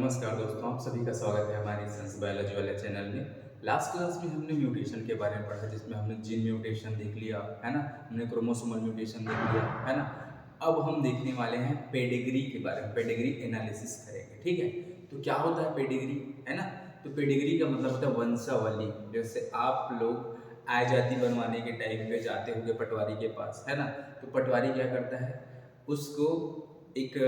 नमस्कार दोस्तों, आप सभी का स्वागत है हमारी साइंस बायोलॉजी वाले चैनल में। लास्ट क्लास में हमने म्यूटेशन के बारे में पढ़ा, जिसमें हमने जीन म्यूटेशन देख लिया, है ना? हमने क्रोमोसोमल म्यूटेशन देख लिया, है ना? अब हम देखने वाले हैं पेडिग्री के बारे में, पेडिग्री एनालिसिस करेंगे, ठीक है? तो क्या होता है पेडिग्री, है ना? तो पेडिग्री का मतलब होता है वंशावली। जैसे आप लोग आय जाति बनवाने के टाइम पे जाते होंगे पटवारी के पास, है ना? तो पटवारी क्या करता है, उसको एक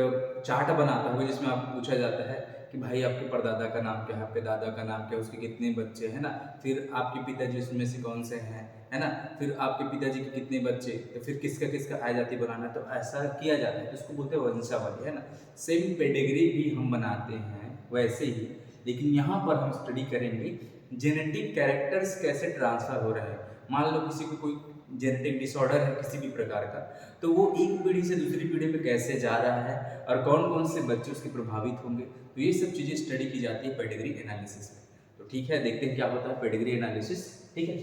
चार्ट बनाता होगा जिसमें आपको पूछा जाता है कि भाई आपके परदादा का नाम क्या है, आपके दादा का नाम क्या है, उसके कितने बच्चे हैं ना, फिर आपके पिताजी उसमें से कौन से हैं, है ना, फिर आपके पिताजी के कितने बच्चे, तो फिर किसका किसका आय जाति बनाना है, तो ऐसा किया जाता है, इसको बोलते हैं वंशावली, है ना। सेम पेडिग्री भी हम बनाते हैं वैसे ही, लेकिन यहाँ पर हम स्टडी करेंगे जेनेटिक कैरेक्टर्स कैसे ट्रांसफर हो रहे हैं। मान लो किसी को कोई जेनेटिक डिसऑर्डर है किसी भी प्रकार का, तो वो एक पीढ़ी से दूसरी पीढ़ी में कैसे जा रहा है और कौन कौन से बच्चे उसके प्रभावित होंगे, तो ये सब चीज़ें स्टडी की जाती है पेडिग्री एनालिसिस में। तो ठीक है, देखते हैं क्या होता है पेडिग्री एनालिसिस। ठीक है,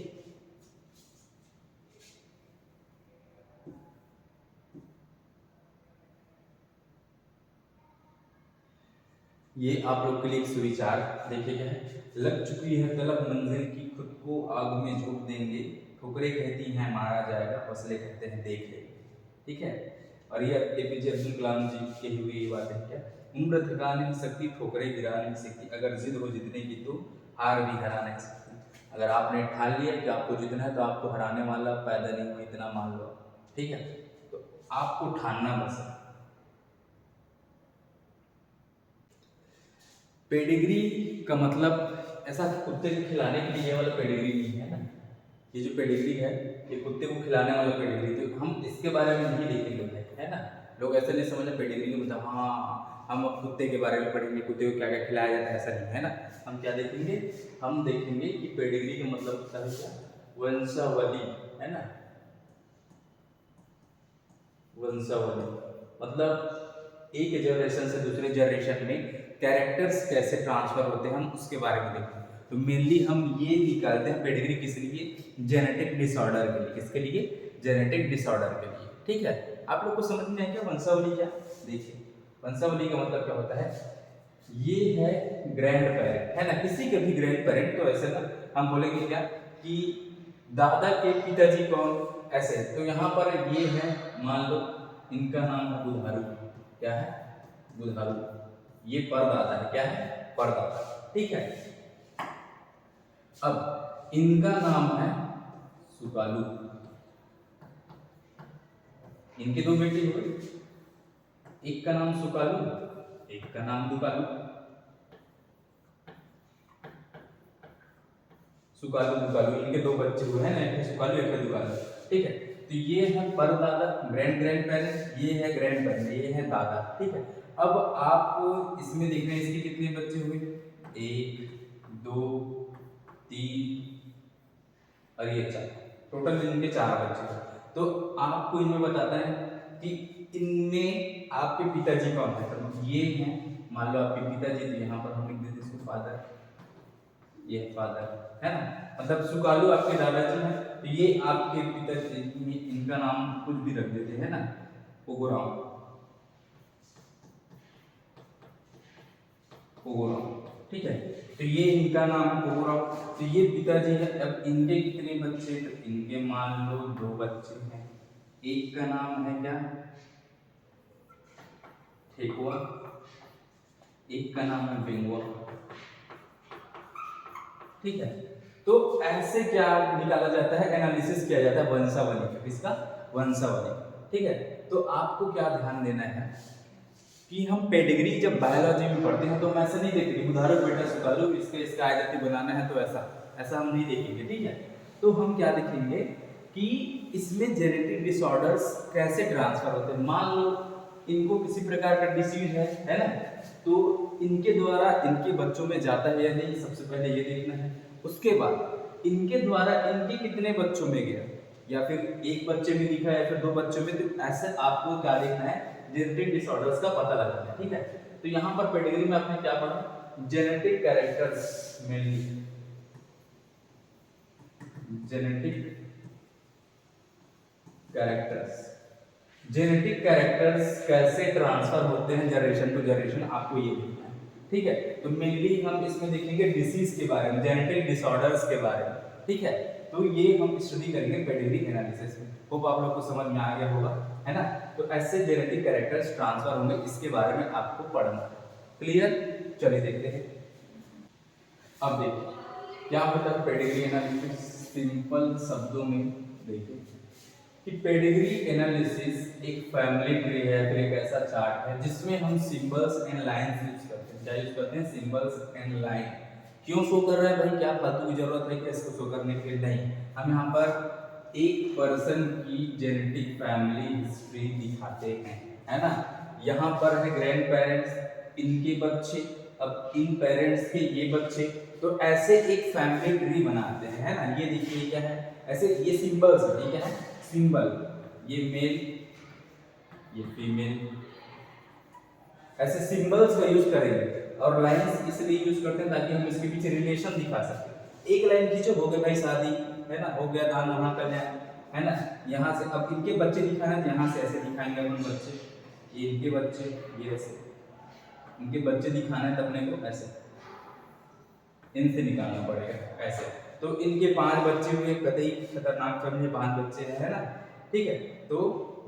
ये आप लोग के लिए एक सुविचार देखिए क्या है। लग चुकी है तलब मंजिल की, खुद को आग में झोंक देंगे, ठोकरें कहती हैं मारा जाएगा, फसलें कहते हैं देख लेंगे। ठीक है, और ये एपीजे अब्दुल कलाम जी की हुई ये बात है क्या। उम्र थका नहीं सकती, ठोकरें गिरा नहीं सकती, अगर जिद हो जीतने की तो हार भी हरा नहीं सकती। अगर आपने ठान लिया कि आपको जीतना है तो आपको हराने वाला पैदा नहीं हुआ, इतना मान लो। ठीक है, तो आपको ठानना बस है। पेडिग्री का मतलब ऐसा कुत्ते को खिलाने के लिए ये वाला पेडिग्री नहीं है ना। ये जो पेडिग्री है ये कुत्ते को खिलाने वाला पेडिग्री, तो हम इसके बारे में नहीं देखेंगे, है ना। लोग ऐसा नहीं समझना पेडिग्री का मतलब हाँ हम अब कुत्ते के बारे में पढ़ेंगे, कुत्ते को क्या क्या खिलाया जाता है, ऐसा नहीं है ना। हम क्या देखेंगे, हम देखेंगे कि पेडिग्री का मतलब होता है क्या, वंशावली, है ना। वंशावली मतलब एक जनरेशन से दूसरे जनरेशन में कैरेक्टर्स कैसे ट्रांसफर होते हैं, हम उसके बारे में देखते हैं। तो मेनली हम ये निकालते हैं पेडिग्री किस लिए, जेनेटिक डिसऑर्डर के लिए। किसके लिए, जेनेटिक डिसऑर्डर के लिए। ठीक है, आप लोग को समझ में आया क्या वंशावली क्या। देखिए वंशावली का मतलब क्या होता है, ये है ग्रैंड पेरेंट, है ना, किसी के भी ग्रैंड पेरेंट। तो ऐसे ना हम बोलेंगे क्या कि दादा के पिताजी कौन, ऐसे। तो यहाँ पर ये है, मान लो इनका नाम है बुधारू। क्या है, बुधारू। ये परदादा है, क्या है, परदादा। ठीक है, अब इनका नाम है सुकालू। इनके दो बेटे हुए, एक का नाम सुकालू, एक का नाम दुकालू। सुकालू दुकालू इनके दो बच्चे हुए हैं ना, एक है सुकालू एक है दुकालू। ठीक है, तो ये है परदादा, ग्रैंड ग्रैंड पेरेंट, ये है ग्रैंड पेरेंट, ये है दादा। ठीक है, अब आप इसमें देख रहे हैं इसके कितने बच्चे हुए, एक दो तीन और ये चार, टोटल इनके चार बच्चे हैं। तो आपको इनमें बताता है कि इनमें आपके पिताजी कौन है। तो ये हैं, मान लो आपके पिताजी, तो यहाँ पर हम लिख देते इसको फादर, ये फादर, है ना। मतलब सुकालू आपके दादाजी हैं, तो ये आपके पिताजी, इनका नाम कुछ भी रख देते हैं ना, पोगोराम, पोगोराम। ठीक है, तो ये इनका नाम है पोगोराम, तो ये पिताजी है। अब इनके कितने बच्चे, तो इनके मान लो दो बच्चे हैं। एक का नाम है क्या, ठेकुआ, एक का नाम है बेंगुआ। ठीक है, तो ऐसे क्या निकाला जाता है, एनालिसिस किया जाता है वंशावली का। किसका, वंशावली। ठीक है, तो आपको क्या ध्यान देना है कि हम पेडिग्री जब बायोलॉजी में पढ़ते हैं तो हम ऐसा नहीं देखते कि उदाहरण बेटा सुकालू इसके इसका आयत बनाना है, तो ऐसा ऐसा हम नहीं देखेंगे। ठीक है, तो हम क्या देखेंगे कि इसमें जेनेटिक डिसऑर्डर्स कैसे ट्रांसफर होते हैं। मान लो इनको किसी प्रकार का डिसीज है ना, तो इनके द्वारा इनके बच्चों में जाता है या नहीं, सबसे पहले ये देखना है। उसके बाद इनके द्वारा इनके कितने बच्चों में गया, या फिर एक बच्चे में दिखा या फिर दो बच्चों में, तो ऐसे आपको क्या देखना है, जेनेटिक डिसऑर्डर्स का पता लगाना है। ठीक है, तो यहाँ पर पेडिग्री में आपने क्या पढ़ा, genetic characters, mainly genetic characters, genetic characters कैसे ट्रांसफर होते हैं जनरेशन टू जनरेशन, आपको ये देखना है। ठीक है। तो मेनली हम इसमें देखेंगे डिसीज के बारे में, जेनेटिक डिसऑर्डर्स के बारे में, ठीक है। तो ये हम स्टडी करेंगे पेडिग्री एनालिसिस में। होप आप लोग को समझ में आ गया होगा, है ना। तो ऐसे जेनेटिक कैरेक्टर्स ट्रांसफर होंगे, इसके बारे में आपको पढ़ना है। क्लियर? चलिए देखते हैं। अब देखिए क्या होता है पेडिग्री एनालिसिस, सिंपल शब्दों में देखिए कि पेडिग्री एनालिसिस एक फैमिली ट्री है, फिर एक ऐसा चार्ट है जिसमें हम सिंबल्स एंड लाइंस यूज करते हैं। क्या यूज करते हैं? Symbols and line. क्यों शो कर रहा है भाई? क्या फालतू की जरूरत है क्या इसको शो करने के लिए? नहीं, हम यहाँ पर एक पर्सन की जेनेटिक फैमिली हिस्ट्री दिखाते हैं, है ना। यहाँ पर है ग्रैंड पेरेंट्स, इनके बच्चे, अब इन पेरेंट्स के ये बच्चे, तो ऐसे एक फैमिली ट्री बनाते हैं, है ना। ये देखिए ये क्या है, ऐसे ये सिंबल्स है, ये क्या है? सिंबल। ये मेल, ये फीमेल, ऐसे सिंबल्स का यूज करेंगे। और लाइंस इसलिए यूज करते हैं ताकि हम इसके पीछे रिलेशन दिखा सकें। एक लाइन खींचो, हो गया भाई शादी, है ना, हो गया दान वहां कल्याण, है ना। यहाँ से अब इनके बच्चे दिखाना है, यहाँ से ऐसे दिखाएंगे अपन बच्चे, ये इनके बच्चे, ये ऐसे इनके बच्चे दिखाना है, तो अपने को ऐसे इनसे निकालना पड़ेगा ऐसे। तो इनके 5 बच्चे हुए, कतई खतरनाक फैमिली, 5 बच्चे हैं, है ना, ठीक है। तो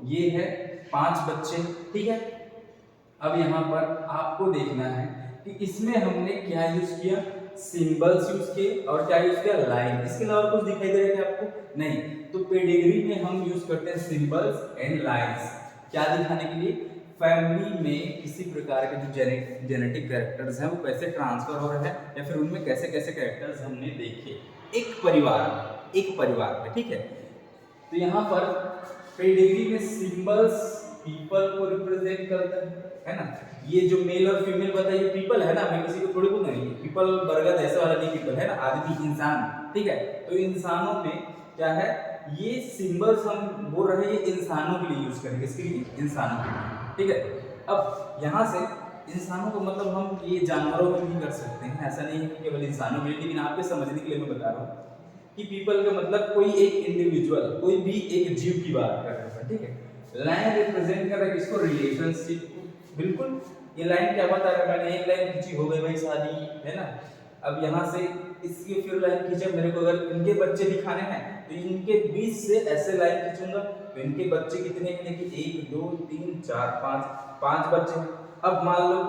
ये है 5 बच्चे, ठीक है। अब यहाँ पर आपको देखना है कि इसमें हमने क्या यूज किया, सिंबल्स यूज किए, और क्या यूज किया, लाइन। इसके अलावा कुछ दिखाई दे रहा है आपको? नहीं। तो पेडिग्री में हम यूज करते हैं सिंबल्स एंड लाइन्स, क्या दिखाने के लिए, फैमिली में किसी प्रकार के जो जेनेटिक कैरेक्टर्स हैं वो कैसे ट्रांसफर हो रहे हैं, या फिर उनमें कैसे कैसे कैरेक्टर्स हमने देखे एक परिवार में, ठीक है। तो यहाँ पर पेडिग्री में सिंबल्स पीपल को रिप्रेजेंट करता है ना। ये जो मेल और फीमेल बताइए, पीपल है ना, मैं किसी को थोड़ी बोल रही हूँ पीपल बरगद ऐसा वाला नहीं, पीपल है ना, आदमी, इंसान, ठीक है। तो इंसानों में क्या है, ये सिंबल्स हम बोल रहे हैं, ये इंसानों के लिए यूज करेंगे, इसके लिए, इंसानों के लिए, ठीक है। अब यहाँ से इंसानों को मतलब हम ये जानवरों में भी कर सकते हैं, ऐसा नहीं है कि केवल इंसानों में, लेकिन आपके समझने के लिए मैं बता रहा हूँ कि पीपल का मतलब कोई एक इंडिविजुअल, कोई भी एक जीव की बात कर रहे हैं, ठीक है। लाइन रिप्रेजेंट कर रहा है किसको, रिलेशनशिप को, बिल्कुल। ये लाइन क्या बता रहा है, मैंने एक लाइन खींची, हो गई भाई शादी, है ना। अब यहाँ से इसकी फिर लाइन खींचा, मेरे को अगर इनके बच्चे दिखाने हैं तो इनके बीच से ऐसे लाइन खींचूंगा, तो इनके बच्चे कितने हैं कि 1 2 3 4 5 बच्चे। अब मान लो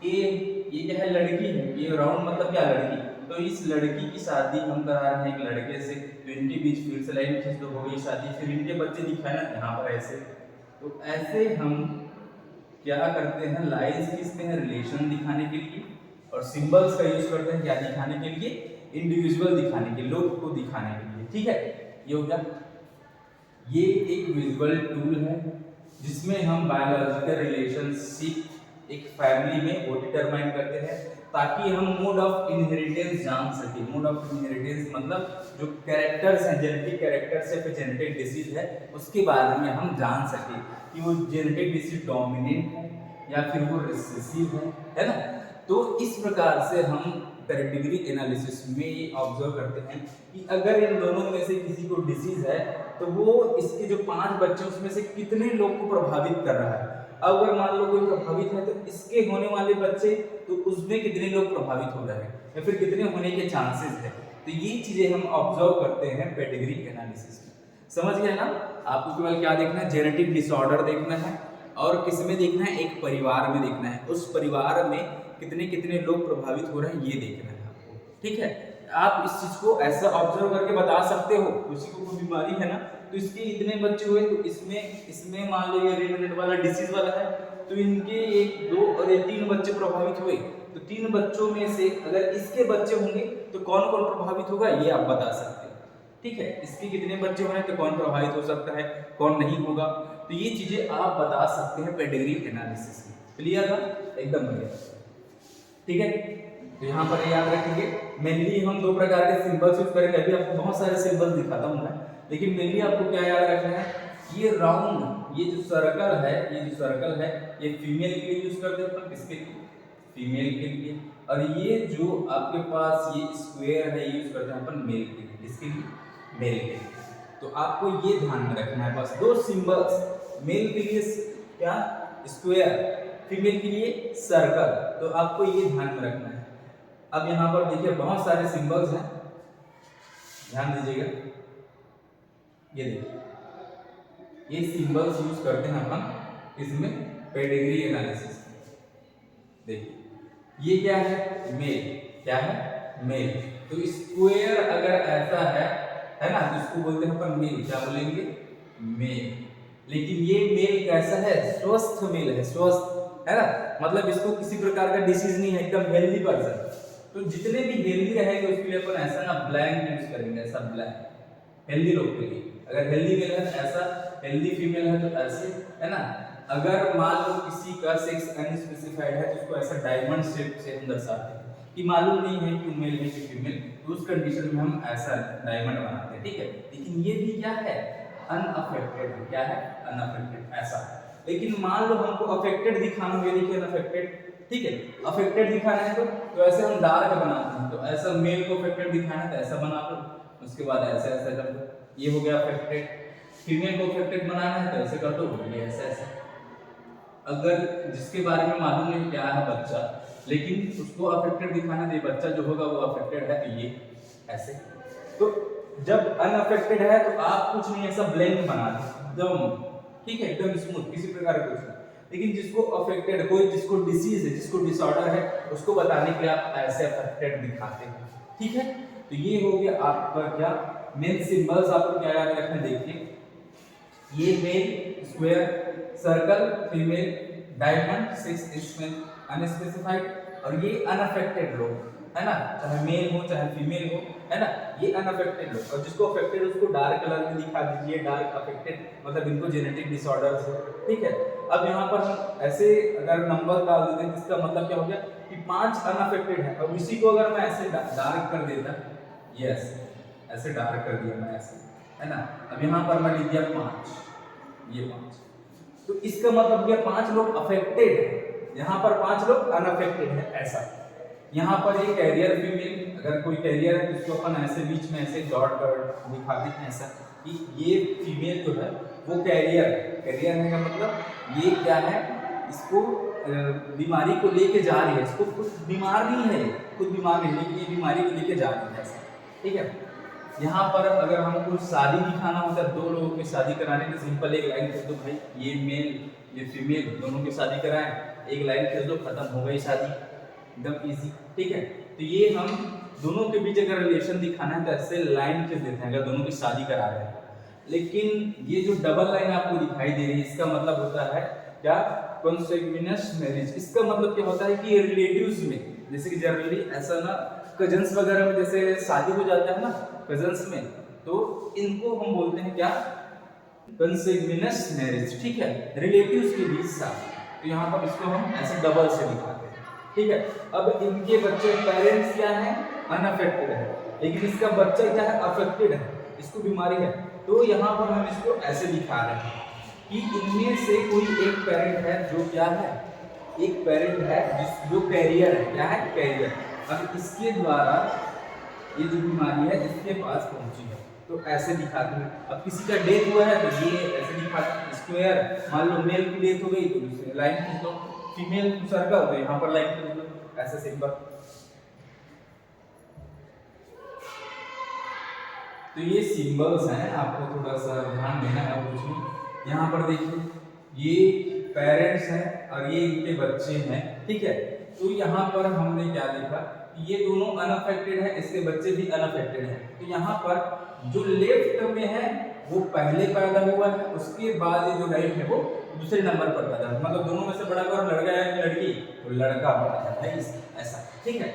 ये क्या है, लड़की है, ये राउंड मतलब क्या, लड़की। तो इस लड़की की शादी हम करा रहे हैं एक लड़के से, तो इनके बीच फिर से लाइन खींच दो, हो गई शादी। फिर इनके बच्चे दिखाना यहाँ पर ऐसे। तो ऐसे हम क्या करते हैं, लाइंस खींचते हैं रिलेशन दिखाने के लिए, और सिंबल्स का यूज करते हैं क्या दिखाने के लिए, इंडिविजुअल दिखाने के लिए, लोग को दिखाने के लिए, ठीक है। ये हो गया। ये एक विजुअल टूल है जिसमें हम बायोलॉजिकल रिलेशनशिप एक फैमिली में वो डिटरमाइन करते हैं, ताकि हम मोड ऑफ इनहेरिटेंस जान सके। मोड ऑफ इनहेरिटेंस मतलब जो कैरेक्टर्स हैं, जेनेटिक कैरेक्टर्स या फिर जेनेटिक डिसीज है, उसके बारे में हम जान सके कि वो जेनेटिक डिसीज डोमिनेंट है या फिर वो रिसेसिव है ना। तो इस प्रकार से हम पेडिग्री एनालिसिस में ये ऑब्जर्व करते हैं कि अगर इन दोनों में से किसी को डिसीज है तो वो इसके जो 5 बच्चे उसमें से कितने लोग को प्रभावित कर रहा है। अगर मान लो कोई प्रभावित है तो इसके होने वाले बच्चे, तो उसमें कितने लोग प्रभावित हो रहे हैं या फिर कितने होने के चांसेस है। तो ये चीजें हम ऑब्जर्व करते हैं पेडिग्री एनालिसिस में। समझ गए ना? आपको केवल क्या देखना है, जेनेटिक डिसऑर्डर देखना है, और किस में देखना है, एक परिवार में देखना है, उस परिवार में कितने कितने लोग प्रभावित हो रहे हैं ये देखना है आपको, ठीक है। आप इस चीज को ऐसा ऑब्जर्व करके बता सकते हो, किसी को कोई बीमारी है ना, तो इसके इतने बच्चे हुए, तो इसमें मान लो ये रेड ब्लड वाला डिसीज वाला है, तो इनके 1 2 और 3 बच्चे प्रभावित हुए, तो 3 बच्चों में से अगर इसके बच्चे होंगे तो कौन कौन प्रभावित होगा ये आप बता सकते हो, ठीक है। इसके कितने बच्चे होंगे तो कौन प्रभावित हो सकता है, कौन नहीं होगा, तो ये चीजें आप बता सकते हैं पेडिग्री एनालिसिस में। क्लियर ना? एकदम क्लियर, ठीक है। तो यहाँ पर याद रखेंगे, मेनली हम 2 प्रकार के सिंबल्स यूज करेंगे। अभी आपको बहुत सारे सिंबल्स दिखाता हूँ मैं, लेकिन मेनली आपको क्या याद रखना है, ये राउंड, ये जो सर्कल है, ये फीमेल के लिए यूज करते हैं अपन, किसके लिए, फीमेल के लिए। और ये जो आपके पास ये स्क्वायर है, ये यूज करते हैं अपन मेल के लिए, इसके लिए, मेल के लिए। तो आपको ये ध्यान में रखना है, बस 2 सिंबल्स, मेल के लिए क्या, स्क्वायर, फीमेल के लिए सर्कल। तो आपको ये ध्यान में रखना है। अब यहाँ पर देखिए बहुत सारे सिंबल्स हैं, ध्यान दीजिएगा। ये देखिए, ये सिंबल्स यूज करते हैं अपन इसमें पेडिग्री एनालिसिस। देखिए ये क्या है, मेल। क्या है, मेल। तो स्क्वायर अगर ऐसा है ना, तो इसको बोलते हैं अपन मेल। क्या बोलेंगे, मेल। लेकिन ये मेल कैसा है, स्वस्थ मेल है, स्वस्थ है ना, मतलब इसको किसी प्रकार का डिसीज नहीं है, एकदम हेल्दी पर्सन। तो जितने भी हेल्दी रहेंगे उसके लिए अपन ऐसा ना ब्लैंक यूज करेंगे, ऐसा ब्लैंक, हेल्दी लोग के लिए। अगर हेल्दी मेल है तो ऐसा, हेल्दी फीमेल है तो ऐसे, है ना। अगर मान लो किसी का सेक्स अनस्पेसिफाइड है तो उसको ऐसा डायमंड शेप से हम दर्शाते हैं कि मालूम नहीं है कि मेल है कि फीमेल, तो उस कंडीशन में हम ऐसा डायमंड बनाते हैं, ठीक है। लेकिन ये भी क्या है, अनअफेक्टेड है। क्या है, अनअफेक्टेड, ऐसा। लेकिन मान लो हमको अफेक्टेड दिखाना हो, ये देखिए अनअफेक्टेड, ठीक है। अफेक्टेड दिखाना है तो ऐसे हम डार्क बनाते हैं। तो ऐसा मेल को अफेक्टेड दिखाना है तो ऐसा बना लो, उसके बाद ऐसा ऐसा कर दो, ये हो गया अफेक्टेड। फीमेल को अफेक्टेड बनाना है तो ऐसे कर दो, ये ऐसा ऐसा। अगर जिसके बारे में मालूम नहीं क्या है बच्चा, लेकिन उसको अफेक्टेड दिखाना है, बच्चा जो होगा वो अफेक्टेड है, तो ये ऐसे। तो जब अनअफेक्टेड है तो आप कुछ नहीं, ऐसा ब्लैंक बना दो एकदम, ठीक है, एकदम स्मूथ, किसी प्रकार का कुछ नहीं। लेकिन जिसको अफेक्टेड, कोई जिसको डिसीज है, जिसको डिसऑर्डर है, उसको बताने के लिए आप ऐसे अफेक्टेड दिखाते हैं, ठीक है। तो ये हो गया आपका क्या, मेन सिंबल्स आपको क्या याद रखना, देखिए ये male square, circle female, diamond six इसमें अनस्पेसिफाइड, और ये अनअफेक्टेड लोग, है ना, चाहे मेल हो चाहे फीमेल हो, है ना, ये अनअफेक्टेड लोग। और जिसको अफेक्टेड है उसको डार्क कलर में दिखा दीजिए, डार्क अफेक्टेड, मतलब इनको जेनेटिक डिसऑर्डर्स है, ठीक है। अब यहाँ पर हम ऐसे अगर नंबर डाल देते हैं, इसका मतलब क्या हो गया कि 5 अनअफेक्टेड है। अब इसी को अगर मैं ऐसे डार्क कर देता, यस ऐसे डार्क कर दिया मैं ऐसे, है ना। अब यहाँ पर मैं लिख दिया 5, ये 5, तो इसका मतलब क्या, 5 लोग अफेक्टेड है, यहाँ पर 5 लोग अनअफेक्टेड है, ऐसा। यहाँ पर ये कैरियर फीमेल, अगर कोई कैरियर है तो उसको अपन ऐसे बीच में ऐसे डॉट डॉट दिखाते हैं, ऐसा कि ये फीमेल जो है वो कैरियर है। कैरियर है का मतलब ये क्या है, इसको बीमारी को लेके जा रही है, इसको कुछ बीमार नहीं है, खुद बीमार नहीं, लेकिन ये बीमारी को लेके जा रही है, ऐसा, ठीक है। यहाँ पर अगर हमको शादी दिखाना होता है, 2 लोगों की शादी कराने की, सिंपल एक लाइन खींच दो भाई, ये मेल ये फीमेल दोनों की शादी कराएं, एक लाइन खींच दो, खत्म हो गई शादी, एकदम इजी, ठीक है। तो ये हम दोनों के बीच अगर रिलेशन दिखाना है तो ऐसे लाइन खींच देते हैं, अगर दोनों की शादी करा रहे हैं। लेकिन ये जो डबल लाइन आपको दिखाई दे रही है, इसका मतलब होता है क्या, कॉन्सैग्यूनियस मैरिज। इसका मतलब क्या होता है कि रिलेटिव्स में, जैसे कि जनरली ऐसा ना कजन्स वगैरह में जैसे शादी हो जाता है ना कजन्स में, तो इनको हम बोलते हैं क्या, कॉन्सैग्यूनियस मैरिज, ठीक है, रिलेटिव्स के बीच शादी। तो यहाँ पर इसको हम ऐसे डबल से दिखाते हैं, ठीक है। अब इनके बच्चे, पेरेंट्स क्या है, अनअफेक्टेड है, लेकिन इसका बच्चा क्या है, अफेक्टेड है, इसको बीमारी है। तो यहाँ पर हम इसको ऐसे दिखा रहे हैं कि इनमें से कोई एक पेरेंट है जो क्या है, एक पेरेंट है जो कैरियर है, क्या है, कैरियर। अब इसके द्वारा ये जो बीमारी है इसके पास पहुंची है, तो ऐसे दिखाते हैं। अब किसी का डेथ हुआ है तो ये ऐसे दिखाते हैं, स्क्वायर। मान लो मेल की डेथ हो गई तो दूसरी लाइन खींच दो, फीमेल सर्कल तो यहाँ पर लाइन खींच दो, ऐसे सिंपल। तो ये सिंबल्स हैं, आपको थोड़ा सा ध्यान देना है, कुछ नहीं। यहाँ पर देखिए ये पेरेंट्स हैं और ये इनके बच्चे हैं, ठीक है। तो यहाँ पर हमने क्या देखा, ये दोनों अनअफेक्टेड है, इसके बच्चे भी अनअफेक्टेड हैं। तो यहाँ पर जो लेफ्ट में है वो पहले पैदा हुआ है, उसके बाद ये जो राइट है वो दूसरे नंबर पर पैदा हुआ, मतलब दोनों में से बड़ा कौन, लड़का है कि लड़की, तो लड़का बड़ा है भाई, ऐसा, ठीक है।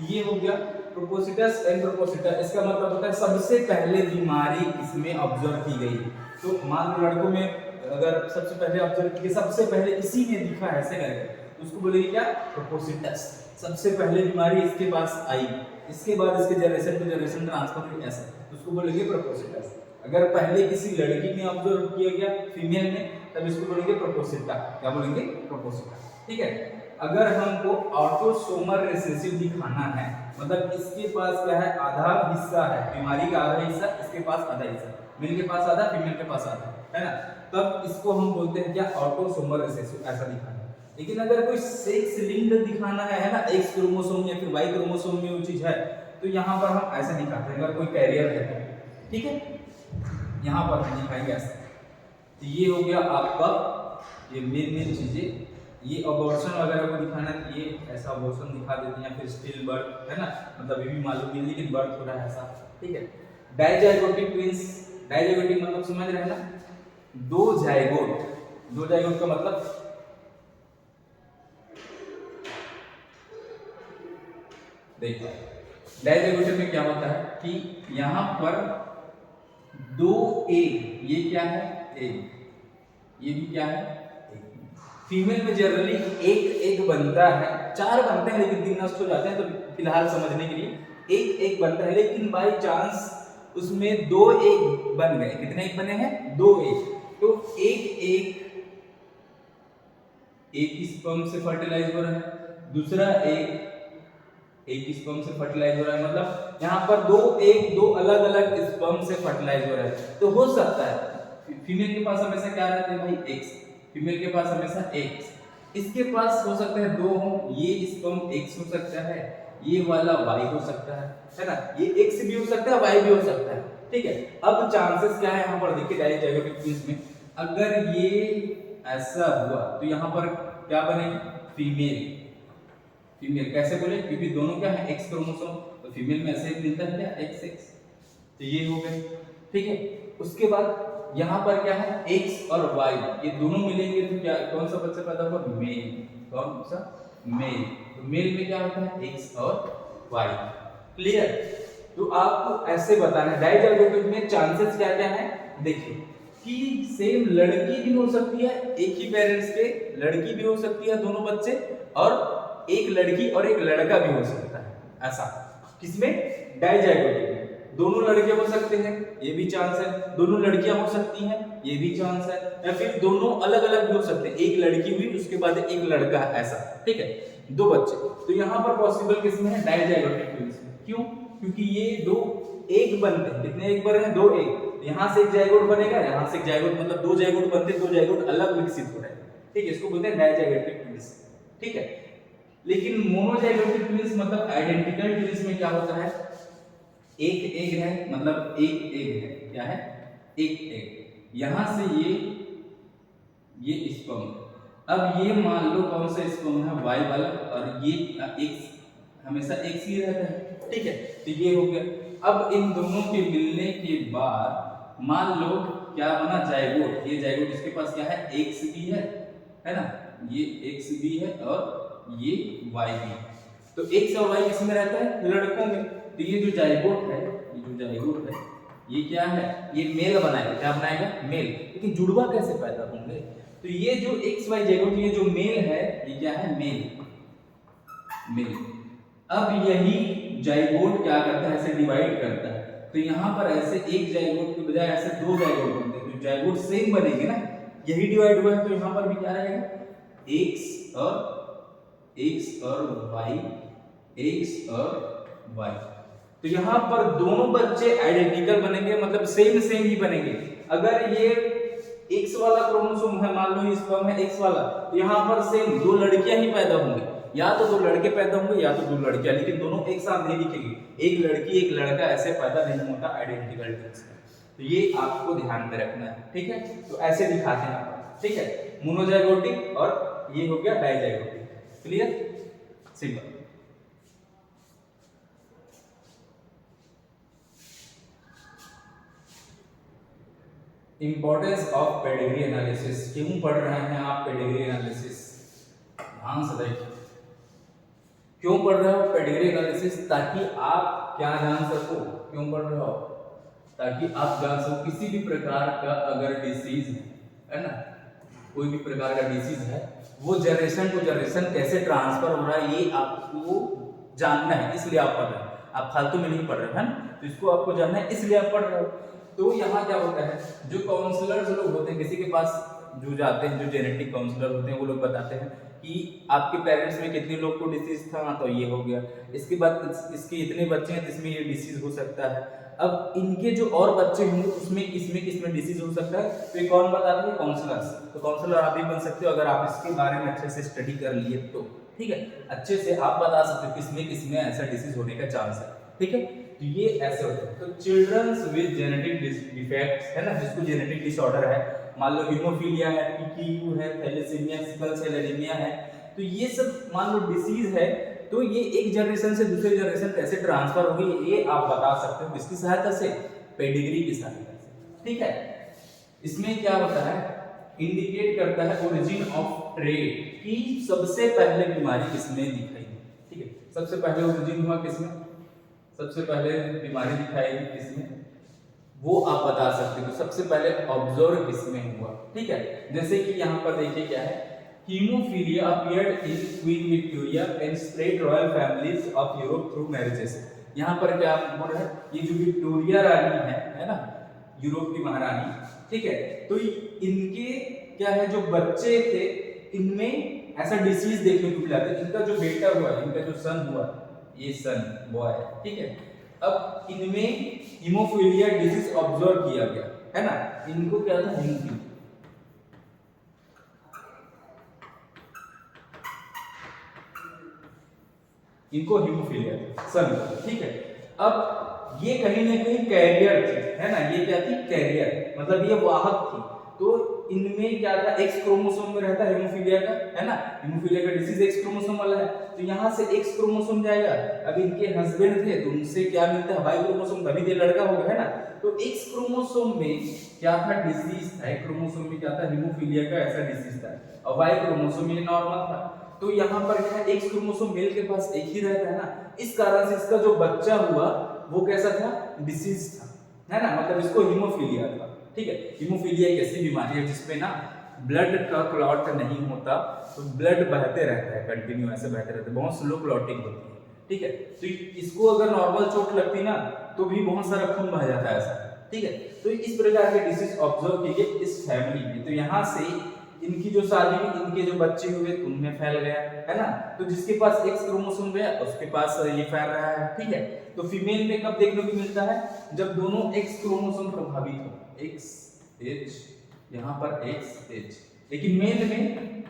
ये हो गया प्रोपोसिटस एंड प्रोपोसिटा। इसका मतलब होता है सबसे पहले बीमारी इसमें ऑब्जर्व की गई। तो मान लो लड़कों में अगर सबसे पहले ऑब्जर्व की, सबसे पहले इसी ने दिखा है ऐसे करके, तो उसको बोलेंगे क्या, प्रोपोसिटस। सबसे पहले बीमारी इसके पास आई, इसके बाद इसके जनरेशन टू जनरेशन ट्रांसफर हुई, ऐसा, तो उसको बोलेंगे प्रोपोसिटस। अगर पहले किसी लड़की में ऑब्जर्व किया गया, फीमेल में, तब इसको बोलेंगे प्रोपोसिटा। क्या बोलेंगे, प्रोपोसिटा, ठीक है। अगर हमको ऑटोसोमल रिसेसिव दिखाना है, मतलब इसके पास क्या है, आधा हिस्सा है बीमारी का, आधा हिस्सा इसके पास, आधा हिस्सा मेल के पास आधा, फीमेल के पास आधा, है ना, तब इसको हम बोलते हैं क्या, ऑटोसोमल रिसेसिव, ऐसा दिखाना है। लेकिन अगर कोई सेक्स लिंक्ड दिखाना है ना, एक्स क्रोमोसोम या फिर वाई क्रोमोसोम में वो चीज है, तो यहाँ पर हम ऐसे दिखाते हैं। अगर कोई कैरियर है तो ठीक है, यहाँ पर हम दिखाएंगे ऐसे। तो ये हो गया आपका ये मेन चीजें। ये अबॉर्शन वगैरह को दिखाना है, ये ऐसा अबॉर्शन दिखा देते हैं, या फिर स्टिल बर्थ है ना, मतलब ये भी मालूम नहीं लेकिन बर्थ हो रहा है ऐसा, ठीक है। डाइजाइगोटिक ट्विंस, डाइजाइगोटिक मतलब समझ रहे हैं ना, दो जाइगोट का मतलब देखो डाइजाइगोटिक में क्या होता है कि यहाँ पर दो एग, ये क्या है एग, ये भी क्या है एग। फीमेल में जनरली एक एग बनता है, चार बनते हैं लेकिन 3 नष्ट हो जाते हैं, तो फिलहाल समझने के लिए एक एग बनता है, लेकिन बाई चांस उसमें 2 एग बन गए। कितने एग बने हैं? 2 एग। तो एक स्पर्म से फर्टिलाइज हो रहा है, दूसरा एक स्पर्म से फर्टिलाइज हो रहा है, मतलब यहाँ पर दो अलग अलग स्पर्म से फर्टिलाइज हो रहा है। तो हो सकता है फीमेल के पास हमेशा क्या रहता है भाई एक्स, फीमेल के पास हमेशा एक्स, इसके पास हो सकता है 2 हो, ये स्पर्म एक्स हो सकता है, ये वाला वाई हो सकता है ना, ये एक्स भी हो सकता है वाई भी हो सकता है, ठीक है। अब चांसेस क्या है यहाँ पर देखिए डाइजाइगोटिक ट्विंस में, अगर ये ऐसा हुआ तो यहाँ पर क्या बनेगी फीमेल। कैसे बोले, क्योंकि दोनों क्या है एक्स क्रोमोसोम, तो फीमेल में ऐसे मिलता है क्या एक्स एक्स, तो ये हो गए, ठीक है। उसके बाद यहाँ पर क्या है एक्स और वाई, ये दोनों मिलेंगे तो क्या कौन सा बच्चा पैदा होगा? मेल। कौन सा? मेल। तो मेल में क्या होता है एक्स और वाई। क्लियर? तो आपको ऐसे बताना है डाइजाइगोटिक में चांसेस क्या क्या है। देखिए कि सेम लड़की भी हो सकती है, एक ही पेरेंट्स के लड़की भी हो सकती है दोनों बच्चे, और एक लड़की और एक लड़का भी हो सकता है। ऐसा किसमें? डाइजाइगोटिक में। दोनों लड़के हो सकते हैं, ये भी चांस है, दोनों लड़कियां हो सकती हैं, ये भी चांस है, या फिर दोनों अलग अलग भी हो सकते हैं, एक लड़की हुई उसके बाद एक लड़का, ऐसा, ठीक है, 2 बच्चे। तो यहाँ पर पॉसिबल किसमें है? डाइजाइगोटिक ट्विंस में। क्यों? क्योंकि ये 2 एग बनते हैं। कितने एग बने हैं? 2 एग। यहाँ से एक जाइगोट बनेगा, यहाँ से एक जाइगोट, मतलब 2 जाइगोट बनते हैं, 2 जाइगोट अलग विकसित हो रहे हैं, ठीक है, इसको बोलते हैं डाइजाइगोटिक ट्विंस, ठीक है। लेकिन मोनोजाइगोटिक ट्विंस मतलब आइडेंटिकल ट्विंस में क्या होता है, एक एग है, मतलब एक एग है, क्या है? एक एग, यहां से ये स्पर्म, अब ये मान लो कौन सा स्पर्म है? वाई वाला, और ये एक्स, हमेशा एक्स ही रहता है, ठीक है। तो ये हो गया। अब इन दोनों के मिलने के बाद मान लो क्या बना? जाइगोट। ये जाइगोट, इसके पास क्या है? एक्स भी है ना, ये एक्स भी है और ये वाई भी। तो एक्स और वाई किसमें रहता है? लड़कों में। तो ये जो जाइगोट है, ये क्या है? ये मेल बनाएगा। क्या बनाएगा? मेल। लेकिन जुड़वा कैसे पैदा होंगे? तो ये जो एक्स वाई जाइगोट, ये जो मेल है, ये क्या है? मेल। अब यही जाइगोट क्या करता है? ऐसे डिवाइड करता है। तो यहाँ पर ऐसे एक जाइगोट के बजाय ऐसे 2 जाइगोट बनते हैं, तो जाइगोट सेम बनेंगे ना, यही डिवाइड हुआ है, तो यहाँ पर भी क्या रहेगा? एक्स और वाई। तो यहाँ पर दोनों बच्चे आइडेंटिकल बनेंगे, मतलब सेम ही बनेंगे। अगर ये एक्स वाला क्रोमोसोम है, मान लो स्पर्म है एक्स वाला, तो यहाँ पर सेम 2 लड़कियां ही पैदा होंगी, या तो 2 लड़के पैदा होंगे या तो 2 लड़कियां, लेकिन दोनों एक साथ नहीं दिखेंगे, एक लड़की एक लड़का ऐसे पैदा नहीं होता आइडेंटिकल ट्विंस में। तो ये आपको ध्यान में रखना है, ठीक है। तो ऐसे दिखाते हैं आप, ठीक है, मोनोजाइगोटिक और ये हो गया dizygotic. Clear? Simple. Importance of pedigree analysis. क्यों पढ़ रहे हैं आप पेडिग्री एनालिसिस? ध्यान से देखिए, क्यों पढ़ रहे हो पेडिग्री एनालिसिस? ताकि आप क्या जान सको। क्यों पढ़ रहे हो? ताकि आप जान सको किसी भी प्रकार का अगर डिसीज है ना, कोई भी प्रकार का डिसीज है, वो जनरेशन टू जनरेशन कैसे ट्रांसफर हो रहा है, ये आपको जानना है, इसलिए आप पढ़ रहे हैं। आप फालतू में नहीं पढ़ रहे हैं, तो इसको आपको जानना है, इसलिए आप पढ़ रहे हो। तो यहाँ क्या होता है, जो काउंसलर्स लोग होते हैं, किसी के पास जो जाते हैं, जो जेनेटिक काउंसलर होते हैं, वो लोग बताते हैं कि आपके पेरेंट्स में कितने लोग को डिसीज था, तो ये हो गया, इसके बाद इसके इतने बच्चे हैं जिसमें ये डिसीज हो सकता है, अब इनके जो और बच्चे होंगे उसमें किसमें किसमें डिसीज हो सकता है, तो ये कौन बताते हैं, काउंसलर्स। तो काउंसलर आप भी बन सकते हो अगर आप इसके बारे में अच्छे से स्टडी कर लिए तो, ठीक है, अच्छे से आप बता सकते हो किसमें किसमें ऐसा डिसीज होने का चांस है, ठीक है। तो ये ऐसे होता है। तो चिल्ड्रंस विद जेनेटिक डिफेक्ट्स है ना, जिसको जेनेटिक डिसऑर्डर है, मान लो हीमोफीलिया है, पीकेयू है, थैलेसीमिया, सिकल सेल एनीमिया है, तो ये सब मान लो डिसीज है, तो ये एक जनरेशन से दूसरे जनरेशन कैसे ट्रांसफर होगी ये आप बता सकते हो किसकी सहायता से, पेडिग्री की सहायता से, ठीक है। इसमें क्या होता है, इंडिकेट करता है ओरिजिन ऑफ ट्रेट कि सबसे पहले बीमारी किसमें दिखाई, ठीक है, सबसे पहले ओरिजिन हुआ किसमें, सबसे पहले बीमारी दिखाई किसमें, वो आप बता सकते हो सबसे पहले ऑब्जर्व किसमें हुआ, ठीक है। जैसे कि यहाँ पर देखिए क्या है, haemophilia appeared in queen Victoria and spread royal families of Europe through marriages. यहाँ पर क्या बोल रहा है, ये जो विक्टोरिया रानी है ना, यूरोप की महारानी, ठीक है, तो इनके क्या है जो बच्चे थे इनमें ऐसा डिसीज देखने को मिला था, इनका जो बेटा हुआ, इनका जो सन हुआ, ये सन बॉय, ठीक है, अब इनमें हीमोफीलिया डिजीज ऑब्जर्व किया गया है ना, इनको क्या था, हीमोफीलिया, इनको हीमोफीलिया सन, ठीक है। अब ये कहीं ना कहीं कैरियर थी, है ना, ये क्या थी, कैरियर मतलब ये वाहक थी, तो इनमें क्या था, एक्स क्रोमोसोम में रहता है हीमोफीलिया का, है ना, हीमोफीलिया का डिसीज एक्स क्रोमोसोम वाला है, तो यहाँ से एक्स क्रोमोसोम जाएगा, अब इनके हस्बैंड थे तो उनसे क्या मिलता है, वाई क्रोमोसोम, तभी ये लड़का होगा, है ना, तो एक्स क्रोमोसोम में क्या था, डिसीज था, एक क्रोमोसोम में क्या था, हीमोफीलिया का ऐसा डिसीज था, और वाई क्रोमोसोम ये नॉर्मल था, तो यहाँ पर क्या है, एक्स क्रोमोसोम मेल के पास एक ही रहता है ना, इस कारण से इसका जो बच्चा हुआ वो कैसा था, डिसीज था, है ना, मतलब इसको हीमोफीलिया था, ठीक है। हीमोफीलिया एक ऐसी बीमारी है जिसपे ना ब्लड का क्लॉट नहीं होता, तो ब्लड बहते रहता है, कंटिन्यू ऐसे बहते रहते हैं, बहुत स्लो क्लॉटिंग होती है, ठीक है। तो इसको अगर नॉर्मल चोट लगती ना तो भी बहुत सारा खून बह जाता है ऐसा, ठीक है। तो इस प्रकार के डिसीज ऑब्जर्व किए गए इस फैमिली में, तो यहाँ से इनकी जो शादी हुई, इनके जो बच्चे हुए उनमें फैल गया, है ना, तो जिसके पास एक्स क्रोमोसोम गया उसके पास ये फैल रहा है, ठीक है। तो फीमेल में कब देखने को मिलता है, जब दोनों एक्स क्रोमोसोम प्रभावित हो, एक्स एच, यहाँ पर एक्स एच, लेकिन मेल में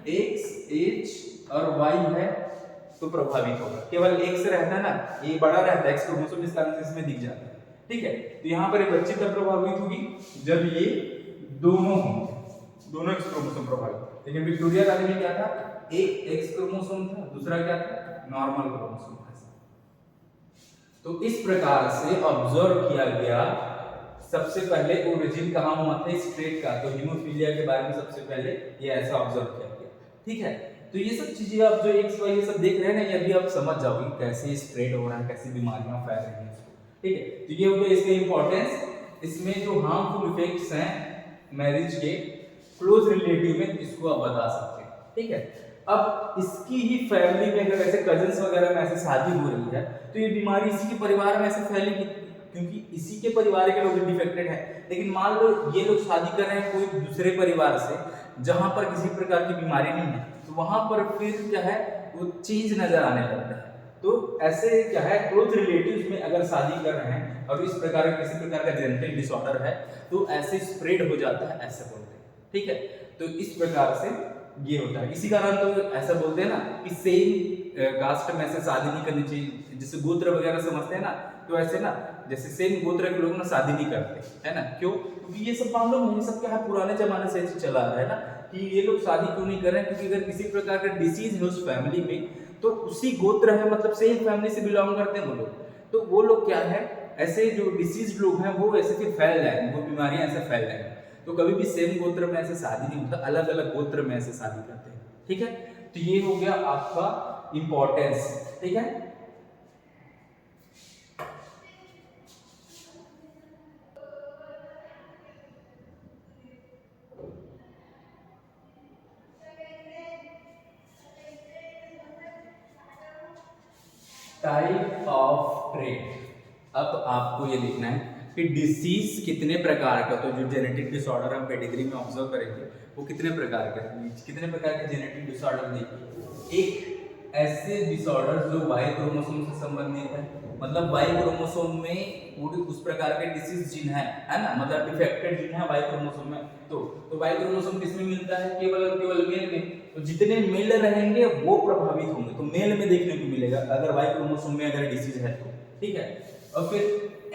एक्स एच और वाई है तो प्रभावित होगा, केवल एक्स रहता है ना, ये बड़ा रहता है एक्स क्रोमोसोम, इस कारण से इसमें दिख जाता है, ठीक है। तो यहाँ पर एक बच्ची तब प्रभावित होगी जब ये दोनों होंगे, दोनों एक्स क्रोमोसोम प्रभावित, लेकिन विक्टोरिया रानी में क्या था, एक एक्स क्रोमोसोम था, दूसरा क्या था, नॉर्मल क्रोमोसोम था। तो इस प्रकार से ऑब्जर्व किया गया, सबसे पहले ओरिजिन कहाँ हुआ था, इस ट्रेट का, तो हीमोफीलिया के बारे में सबसे पहले ये ऐसा ऑब्जर्व किया गया, ठीक है। तो ये सब चीजें आप जो एक्स वाई ये सब देख रहे हैं ना, ये भी आप समझ जाओगे कैसे स्प्रेड हो रहा है, कैसी बीमारियां फैल रही हैं इसको, ठीक है। तो ये हो गया इसके इंपॉर्टेंस, इसमें जो हार्मफुल इफेक्ट्स हैं मैरिज के क्लोज रिलेटिव में, इसको आप बता सकते हैं, ठीक है। अब इसकी ही फैमिली में अगर ऐसे कजिन्स वगैरह में ऐसे शादी हो रही है तो ये बीमारी इसी के परिवार में ऐसे फैलेगी, क्योंकि इसी के परिवार के लोग डिफेक्टेड हैं। लेकिन मान लो ये लोग शादी कर रहे हैं कोई दूसरे परिवार से जहां पर किसी प्रकार की बीमारी नहीं है, तो वहां पर फिर क्या है, वो चीज नजर आने लगता है। तो ऐसे क्या है, क्लोज रिलेटिव्स में अगर शादी कर रहे हैं और इस प्रकार का किसी प्रकार का जेनेटिक डिसऑर्डर है तो ऐसे स्प्रेड हो जाता है, ऐसे बोलते हैं, ठीक है। तो इस प्रकार से ये होता है, इसी कारण तो ऐसा बोलते हैं ना कि सेम कास्ट में ऐसे शादी नहीं करनी चाहिए, जैसे गोत्र वगैरह समझते हैं ना, तो ऐसे ना जैसे सेम गोत्र के लोग ना शादी नहीं करते, है ना, क्यों, क्योंकि ये सब मालूम है, ये सब क्या है, पुराने जमाने से चला आ रहा है ना, कि ये लोग शादी क्यों नहीं कर रहे हैं, क्योंकि अगर किसी प्रकार का डिसीज है उस फैमिली में तो उसी गोत्र है, मतलब सेम फैमिली से बिलोंग करते हैं वो लोग, तो वो लोग क्या है, ऐसे जो डिसीज लोग हैं वो ऐसे फिर फैल जाएंगे, वो बीमारियां ऐसे फैल जाएंगी। तो कभी भी सेम गोत्र में ऐसे शादी नहीं होता, अलग अलग गोत्र में ऐसे शादी करते हैं, ठीक है। तो ये हो गया आपका इंपॉर्टेंस, ठीक है। टाइप ऑफ ट्रेट, अब आपको ये देखना है कि डिसीज कितने प्रकार का, तो जो जेनेटिक डिसऑर्डर हम पेडिग्री में ऑब्जर्व करेंगे वो कितने प्रकार के, कितने प्रकार के जेनेटिक डिसऑर्डर देखिए, एक ऐसे डिसऑर्डर जो वाई क्रोमोसोम से संबंधित है, मतलब वाई क्रोमोसोम में उस प्रकार के डिसीज जीन है ना, मतलब डिफेक्टेड जीन है वाई क्रोमोसोम में। तो वाई क्रोमोसोम किसमें मिलता है? केवल और केवल मेल में। तो जितने मेल रहेंगे वो प्रभावित होंगे, तो मेल में देखने को मिलेगा अगर वाई क्रोमोसोम में अगर डिसीज है तो, ठीक है। और फिर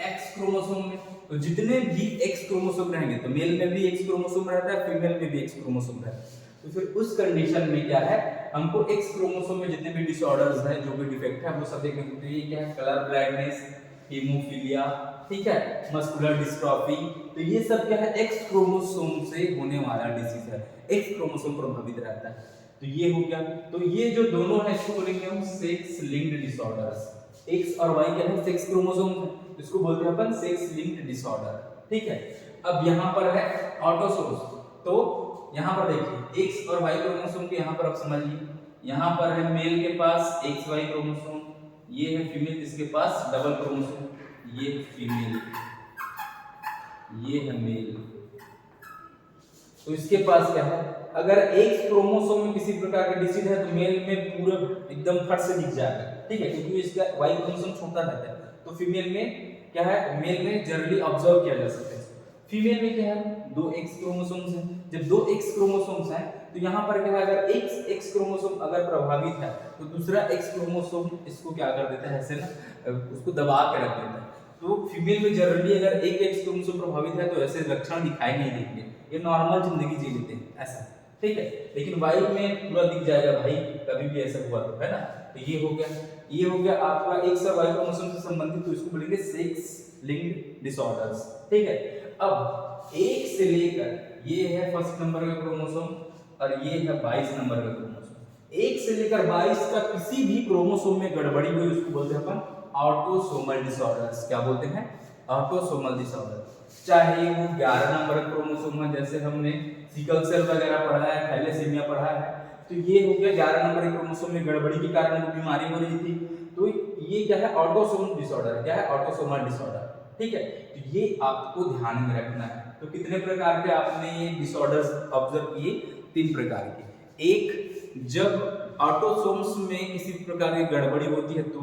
एक्स क्रोमोसोम में, तो जितने भी एक्स क्रोमोसोम रहेंगे, तो मेल में भी एक्स क्रोमोसोम रहता है, फीमेल में भी एक्स क्रोमोसोम रहता है। तो फिर उस कंडीशन में क्या है, हमको एक्स क्रोमोसोम में जितने भी डिसऑर्डर्स हैं, जो भी डिफेक्ट है, वो सब देखने को मिलते हैं। ये क्या है? कलर ब्लाइंडनेस, हीमोफीलिया, ठीक है, मस्कुलर डिस्ट्रॉफी। तो ये सब क्या है? एक्स क्रोमोसोम से होने वाला डिसीज है, एक्स क्रोमोसोम प्रभावित रहता है। तो ये हो गया। तो ये जो दोनों है इसको बोलेंगे हम सेक्स लिंक्ड डिसऑर्डर्स। एक्स और वाई क्या है? सेक्स क्रोमोसोम है, इसको बोलते हैं अपन सेक्स लिंक्ड डिसऑर्डर, ठीक है। अब यहाँ पर है ऑटोसोम्स, तो यहाँ पर देखिए एक्स और वाई क्रोमोसोम के यहाँ पर आप समझिए, यहाँ पर है मेल के पास एक्स वाई क्रोमोसोम, ये है फीमेल जिसके पास डबल क्रोमोसोम, ये फीमेल, ये है मेल। तो इसके पास क्या है? अगर एक्स क्रोमोसोम में किसी प्रकार का डिसीज है तो मेल में पूरा एकदम फट से दिख जाएगा, ठीक है, क्योंकि इसका वाई क्रोमोसोम छोटा रहता है। तो फीमेल में क्या है? मेल में जनरली ऑब्जर्व किया जा सकता है। फीमेल में क्या है? दो एक्स क्रोमोसोम्स हैं। जब दो एक्स क्रोमोसोम्स हैं तो यहाँ पर क्या है? अगर एक्स क्रोमोसोम अगर प्रभावित है तो दूसरा एक्स क्रोमोसोम इसको क्या कर देता है? ऐसे ना उसको दबा के रख देता है। तो फीमेल में जनरली अगर एक एक्स क्रोमोसोम प्रभावित है तो ऐसे लक्षण दिखाई नहीं देंगे, ये नॉर्मल जिंदगी जी लेते हैं ऐसा, ठीक है। लेकिन वाई में पूरा दिख जाएगा भाई, कभी भी ऐसा हुआ तो, है ना। तो ये हो गया, ये हो गया आपका एक्स और वाई क्रोमोसोम से संबंधित, तो इसको बोलेंगे सेक्स लिंक्ड डिसऑर्डर्स, ठीक है। अब एक से लेकर ये है फर्स्ट नंबर का क्रोमोसोम और ये है 22 नंबर का क्रोमोसोम। एक से लेकर 22 का किसी भी क्रोमोसोम में गड़बड़ी हुई उसको बोलते हैं अपन ऑटोसोमल डिसऑर्डर्स। क्या बोलते हैं? Autosomal disorder. चाहे वो 11 नंबर का क्रोमोसोम है, जैसे हमने सिकल सेल वगैरह पढ़ा है, थैलेसीमिया पढ़ा है, तो ये हो गया 11 नंबर के क्रोमोसोम में गड़बड़ी के कारण वो बीमारी हो रही थी। तो ये क्या है? Autosomal disorder. क्या है? ऑटोसोमल डिसऑर्डर, ठीक है। तो ये आपको ध्यान में रखना है। तो कितने प्रकार के आपने ये डिसऑर्डर्स ऑब्जर्व किए? 3 प्रकार के। एक, जब ऑटोसोम्स में किसी प्रकार की गड़बड़ी होती है तो,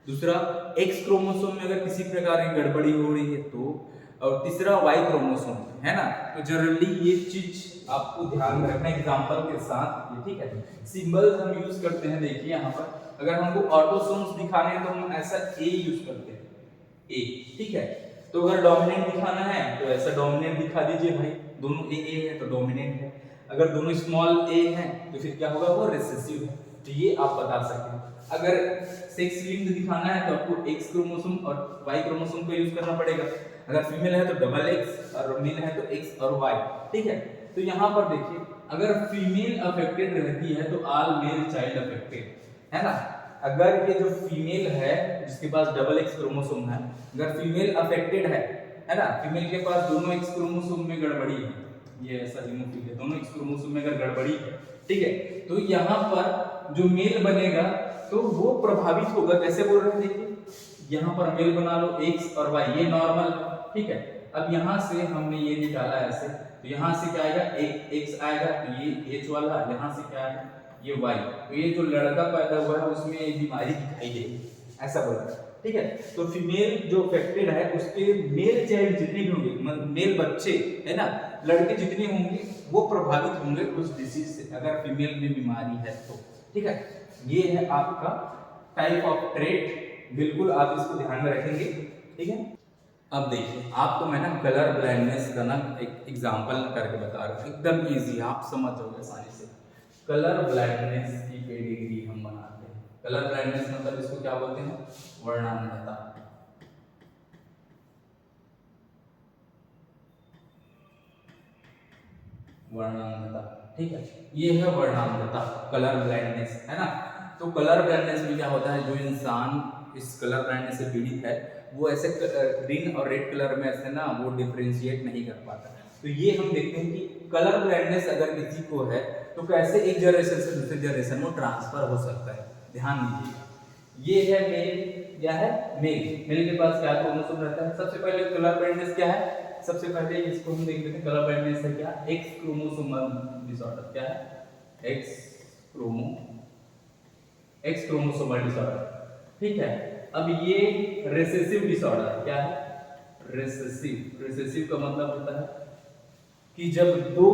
दूसरा एक्स क्रोमोसोम में अगर किसी प्रकार की गड़बड़ी हो रही है तो, और तीसरा वाई क्रोमोसोम, है ना। तो जनरली ये चीज आपको ध्यान में रखना एग्जांपल के साथ, ये ठीक है। सिंबल्स हम यूज करते हैं, देखिए यहाँ पर अगर हमको ऑटोसोम्स दिखाने हैं तो हम ऐसा ए यूज करते हैं, ए, ठीक है। तो अगर डोमिनेंट दिखाना है तो ऐसा डोमिनेंट दिखा दीजिए भाई, दोनों ए है तो डोमिनेंट है। अगर दोनों स्मॉल ए हैं तो फिर क्या होगा? वो रिसेसिव है। तो ये आप बता सकते हैं। अगर सेक्स लिंक्ड दिखाना है तो आपको एक्स क्रोमोसोम और वाई क्रोमोसोम का यूज करना पड़ेगा। अगर फीमेल है तो डबल एक्स और मेल है तो एक्स और वाई, ठीक है। तो यहाँ पर देखिए अगर फीमेल अफेक्टेड रहती है तो ऑल मेल चाइल्ड अफेक्टेड, है ना। अगर ये जो फीमेल है जिसके पास डबल एक्स क्रोमोसोम है, अगर फीमेल अफेक्टेड है ना, फीमेल के पास दोनों एक्स क्रोमोसोम में गड़बड़ी है, ये ऐसा हीमोफीलिया, दोनों एक्स क्रोमोसोम में अगर गड़बड़ी है, ठीक है, तो यहाँ पर जो मेल बनेगा तो वो प्रभावित होगा। कैसे बोल रहे हैं? देखिए यहाँ पर मेल बना लो एक्स और वाई, ये नॉर्मल, ठीक है। अब यहाँ से हमने ये निकाला ऐसे, तो यहाँ से क्या आएगा? एक एक्स आएगा, तो ये एच वाला, यहाँ से क्या आएगा? ये वाई। तो ये जो लड़का पैदा हुआ है उसमें ये बीमारी दिखाई देगी, ऐसा बोल रहा है, ठीक है। तो फीमेल जो अफेक्टेड है उसके मेल चाइल्ड जितने भी होंगे, मेल बच्चे, है ना, लड़के जितने होंगे वो प्रभावित होंगे उस डिसीज से, अगर फीमेल में बीमारी है तो, ठीक है। ये है आपका टाइप ऑफ ट्रेट, बिल्कुल आप इसको ध्यान में रखेंगे, ठीक है। अब देखिए आपको मैं ना कलर ब्लाइंडनेस का ना एक एग्जांपल करके बता रहा हूँ, एकदम इजी, आप समझ जाओगे आसानी से। कलर ब्लाइंडनेस की पेडिग्री हम बनाते हैं। कलर ब्लाइंडनेस मतलब इसको क्या बोलते हैं? वर्णांधता। वर्णांधता, ठीक है, ये है वर्णांधता, कलर ब्लाइंडनेस, है ना। तो कलर ब्लाइंडनेस में क्या होता है? जो इंसान इस कलर ब्लाइंडनेस से पीड़ित है वो ऐसे ग्रीन और रेड कलर में ऐसे ना वो डिफरेंशिएट नहीं कर पाता। तो ये हम देखते हैं कि कलर ब्लाइंडनेस अगर किसी को है तो कैसे एक जनरेशन से दूसरे जनरेशन में ट्रांसफर हो सकता है। ध्यान दीजिए, ये है मेल, क्या है? मेल। मेल के पास क्या क्रोमोसोम रहता है? सबसे पहले कलर ब्लाइंडनेस क्या है? सबसे पहले इसको हम देख लेते हैं। कलर ब्लाइंडनेस है क्या? X chromosomal disorder. क्या है? X chromosomal x chromosomal disorder, ठीक है। अब ये रिसेसिव डिसऑर्डर है, क्या है? रिसेसिव। रिसेसिव का मतलब होता है कि जब दो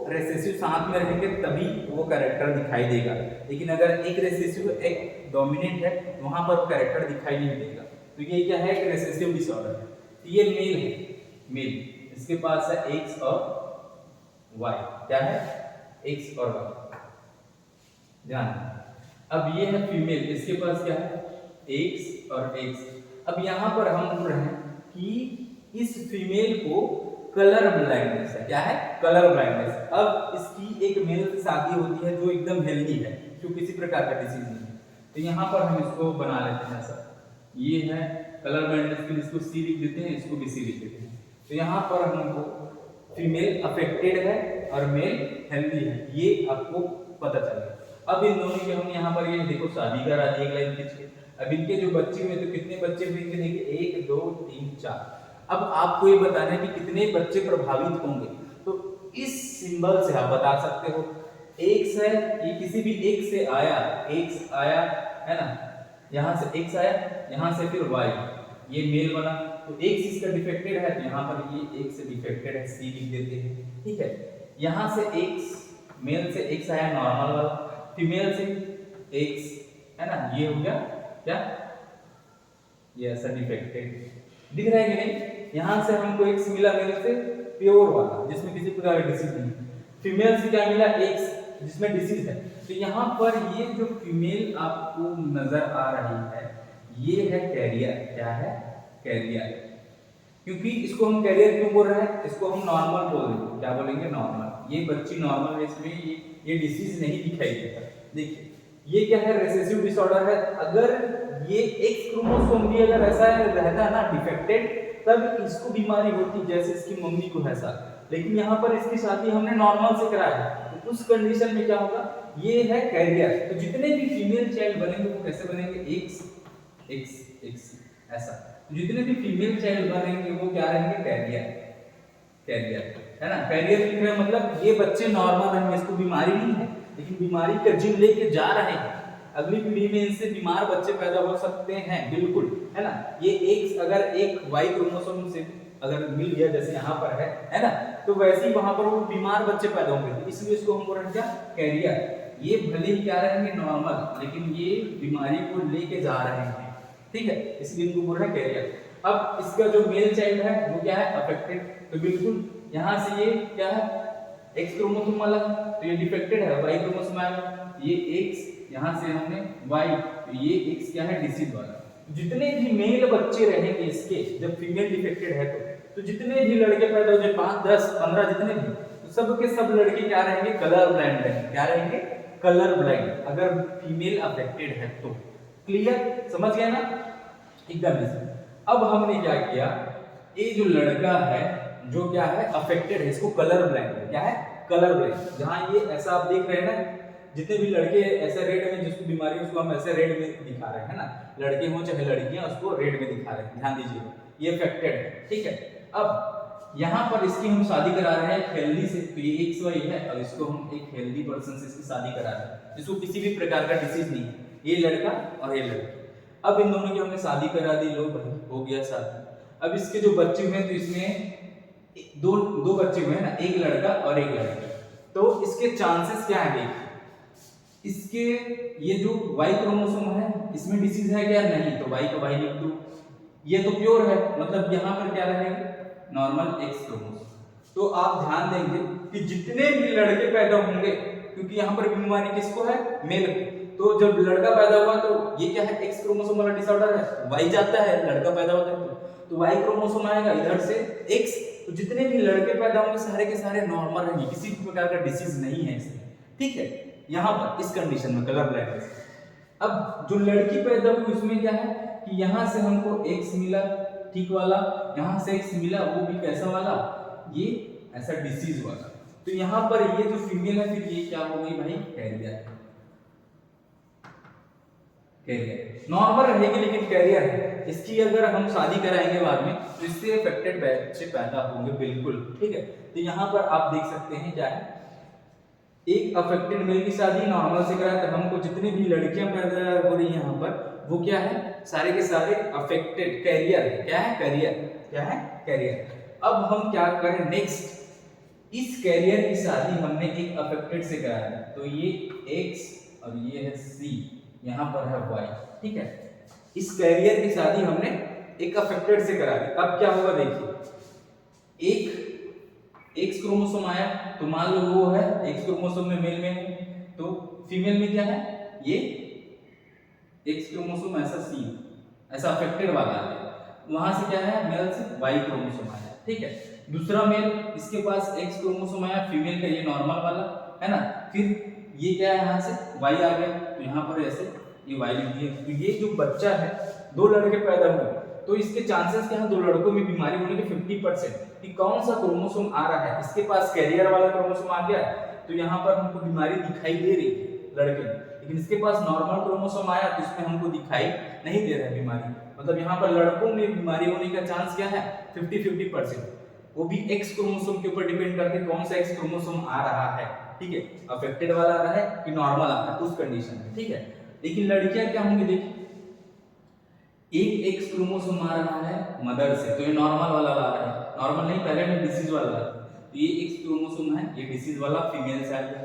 रेसेसिव साथ में रहेंगे तभी वो कैरेक्टर दिखाई देगा, लेकिन अगर एक रेसेसिव एक डोमिनेंट है तो वहां पर वो कैरेक्टर दिखाई नहीं देगा। तो ये क्या है? एक रेसेसिव डिसऑर्डर है। तो ये मेल है, मेल, इसके पास है एक्स और वाई, क्या है? एक्स और वाई, ध्यान। अब ये है फीमेल, इसके पास क्या है? एक्स और एक्स। अब यहां पर हम बोल रहे हैं कि इस फीमेल को कलर ब्लाइंडनेस है, क्या है? Colour blindness. अब इसकी एक मेल से शादी होती है जो एकदम हेल्दी है, जो किसी प्रकार का डिसीज नहीं है। तो यहाँ पर हम इसको बना लेते हैं ऐसा, ये है कलर ब्लाइंडनेस के लिए इसको सी लिख देते हैं, इसको भी सी लिख देते हैं। तो यहाँ पर हमको फीमेल अफेक्टेड है और मेल हेल्दी है, ये आपको पता चलेगा। अब इन दोनों की हम यहाँ पर ये देखो शादी करा दी, एक लाइन खींच के। अब इनके जो बच्चे हुए तो कितने बच्चे हुए? देखिए 1 2 3 4। अब आपको ये बताना है कि कितने बच्चे प्रभावित होंगे। तो इस सिंबल से आप बता सकते हो। एक्स है, ये किसी भी एक से आया, एक्स आया है ना, यहाँ से एक्स आया, यहाँ से फिर वाई, ये मेल बना। तो एक्स इसका डिफेक्टेड है, तो यहाँ पर ये एक्स से डिफेक्टेड है, सी लिख देते हैं, ठीक है। यहाँ से एक्स, मेल से एक्स आया नॉर्मल वाला, फीमेल से एक्स, है ना, ये हो गया क्या? ये ऐसा डिफेक्टेड दिख रहा है कि नहीं? यहां से हमको एक्स मिला मेल से प्योर वाला, जिसमें किसी प्रकार का डिसीज नहीं है। फीमेल से क्या मिला? एक्स, जिसमें डिसीज है। तो यहाँ पर ये जो फीमेल आपको नजर आ रही है, ये है कैरियर, क्या है? कैरियर। क्योंकि इसको हम कैरियर क्यों बोल रहे हैं? इसको हम नॉर्मल बोल देंगे, क्या बोलेंगे? नॉर्मल। ये बच्ची नॉर्मल है, इसमें ये डिसीज नहीं दिखाई देता। देखिए ये क्या है? रिसेसिव डिसऑर्डर है। अगर ये एक्स क्रोमोसोम भी अगर ऐसा रहता है ना डिफेक्टेड, तब इसको बीमारी होती, जैसे इसकी मम्मी को है साथ। लेकिन यहाँ पर इसकी शादी हमने नॉर्मल से कराया है, तो उस कंडीशन में क्या होगा? ये है कैरियर। तो जितने भी फीमेल चाइल्ड बनेंगे वो कैसे बनेंगे? एक्स एक्स एक्स, ऐसा। तो जितने भी फीमेल चाइल्ड बनेंगे वो क्या रहेंगे? कैरियर, कैरियर, है ना। कैरियर लिख रहे हैं मतलब ये बच्चे नॉर्मल रहेंगे, इसको बीमारी नहीं है, लेकिन बीमारी का जीन लेके जा रहे हैं। अगली पीढ़ी में इनसे बीमार बच्चे पैदा हो सकते हैं, बिल्कुल, है ना। ये एक अगर एक वाई क्रोमोसोम से अगर मिल गया, जैसे यहाँ पर है ना, तो वैसे ही वहां पर वो बीमार बच्चे पैदा होंगे, इसलिए इसको हम बोल रहे हैं क्या? कैरियर। ये भले ही क्या रहेंगे? नॉर्मल, लेकिन ये बीमारी को लेके जा रहे हैं, ठीक है, इसलिए इनको बोल रहे हैं कैरियर। अब इसका जो मेल चाइल्ड है वो क्या है? अफेक्टेड। तो बिल्कुल यहाँ से ये क्या है? एक्स क्रोमोसोम वाला, तो ये डिफेक्टेड है, वाई क्रोमोसोम आएगा, ये एक्स, यहाँ से हमने वाई, तो ये एक्स क्या है? डिसीज वाला। जितने भी मेल बच्चे रहेंगे इसके, जब फीमेल डिफेक्टेड है तो जितने भी लड़के पैदा हो जाए 5 10 15 जितने भी, तो सब के सब लड़के क्या रहेंगे? कलर ब्लाइंड रहेंगे, क्या रहेंगे? कलर ब्लाइंड, अगर फीमेल अफेक्टेड है तो। क्लियर? समझ गए ना? एकदम। अब हमने क्या किया, ये जो लड़का है जो क्या है? अफेक्टेड है, इसको कलर ब्लाइंड है, क्या है? Colour blind. जहां ये ऐसा आप देख रहे हैं ना, जितने भी लड़के ऐसे रेड में जिसको बीमारी है उसको हम ऐसे रेड में दिखा रहे हैं ना, लड़के हो चाहे लड़कियां, उसको रेड में दिखा रहे हैं, ध्यान दीजिए, ये अफेक्टेड है, ठीक है। अब यहाँ पर इसकी हम शादी करा रहे हैं हेल्दी से, तो ये एक्स वाई है, और इसको हम एक हेल्दी पर्सन से इसकी शादी करा रहे हैं, जिसको किसी भी प्रकार का डिसीज नहीं है, ये लड़का और ये लड़की। अब इन दोनों की हमने शादी करा दी, लो भाई हो गया शादी। अब इसके जो बच्चे हुए तो इसमें दो बच्चे हुए हैं ना, एक लड़का और एक लड़की। तो इसके चांसेस क्या है? देखिए इसके ये जो वाई क्रोमोसोम है इसमें डिसीज है क्या? नहीं, तो वाई का वाई लिख दो। ये तो प्योर है, मतलब यहाँ पर क्या रहेगा? Normal x chromosome. तो आप ध्यान देंगे कि जितने भी लड़के पैदा होंगे, क्योंकि यहाँ पर बीमारी किसको है? मेल को, तो जब लड़का पैदा हुआ तो ये क्या है? एक्स क्रोमोसोम वाला डिसऑर्डर है, वाई जाता है, लड़का पैदा होता है तो वाई क्रोमोसोम आएगा इधर से एक्स। तो जितने भी लड़के पैदा होंगे सारे के सारे नॉर्मल रहेंगे, किसी भी प्रकार का डिसीज नहीं है इसमें, ठीक है। यहाँ पर इस कंडीशन में कलर ब्लाइंडनेस। अब जो लड़की पैदा हुई उसमें क्या है कि यहाँ से हमको एक्स मिला ठीक वाला, यहाँ से एक्स मिला वो भी कैसा वाला? ये ऐसा डिसीज वाला। तो यहाँ पर ये जो फीमेल है फिर ये क्या हो गई भाई? कैरियर। कैरियर नॉर्मल रहेगी लेकिन कैरियर है। इसकी अगर हम शादी कराएंगे बाद में तो इससे अफेक्टेड बच्चे पैदा होंगे, बिल्कुल, ठीक है। तो यहाँ पर आप देख सकते हैं क्या है, एक अफेक्टेड मेल की शादी नॉर्मल से कराया, तो हमको जितनी भी लड़कियां पैदा हो रही हैं यहाँ पर वो क्या है, सारे के सारे अफेक्टेड कैरियर। क्या है, कैरियर। क्या है, कैरियर। अब हम क्या करें नेक्स्ट, इस कैरियर की शादी हमने एक अफेक्टेड से कराया है, तो ये X और ये है C, यहाँ पर है Y। ठीक है, इस कैरियर की शादी हमने एक अफेक्टेड से करा दी। अब क्या होगा देखिए, एक एक्स क्रोमोसोम आया, तो मान लो वो है एक्स क्रोमोसोम में मेल में है, तो फीमेल में क्या है, ये एक्स क्रोमोसोम ऐसा सी, ऐसा अफेक्टेड वाला है, वहां से क्या है, मेल से वाई क्रोमोसोम आया। ठीक है, दूसरा मेल, इसके पास एक्स क्रोमोसोम आया फीमेल का, ये नॉर्मल वाला है ना, फिर ये क्या है, यहाँ से वाई आ गया, तो यहाँ पर ऐसे ये वाई लिख दिया। तो ये जो बच्चा है, दो लड़के पैदा हुए, तो इसके चांसेस क्या है, दो लड़कों में बीमारी होने के 50%। कि कौन सा क्रोमोसोम आ रहा है, इसके पास कैरियर वाला क्रोमोसोम आ गया, तो यहाँ पर हमको बीमारी दिखाई दे रही है लड़के में, लेकिन इसके पास नॉर्मल क्रोमोसोम आया तो इसमें हमको दिखाई नहीं दे रहा है बीमारी। मतलब यहाँ पर लड़कों में बीमारी होने का चांस क्या है, 50-50%। वो भी एक्स क्रोमोसोम के ऊपर डिपेंड करते हैं कौन सा एक्स क्रोमोसोम आ रहा है। ठीक है, अफेक्टेड वाला आ रहा है कि नॉर्मल आ रहा है उस कंडीशन में। ठीक है, लेकिन लड़कियां क्या होंगी, देखिए एक एक्स क्रोमोसोम आ रहा है मदर से, तो ये नॉर्मल वाला आ रहा है, नॉर्मल नहीं, पहले में डिसीज वाला है, तो ये एक्स क्रोमोसोम है, ये डिसीज वाला फीमेल से आएगा।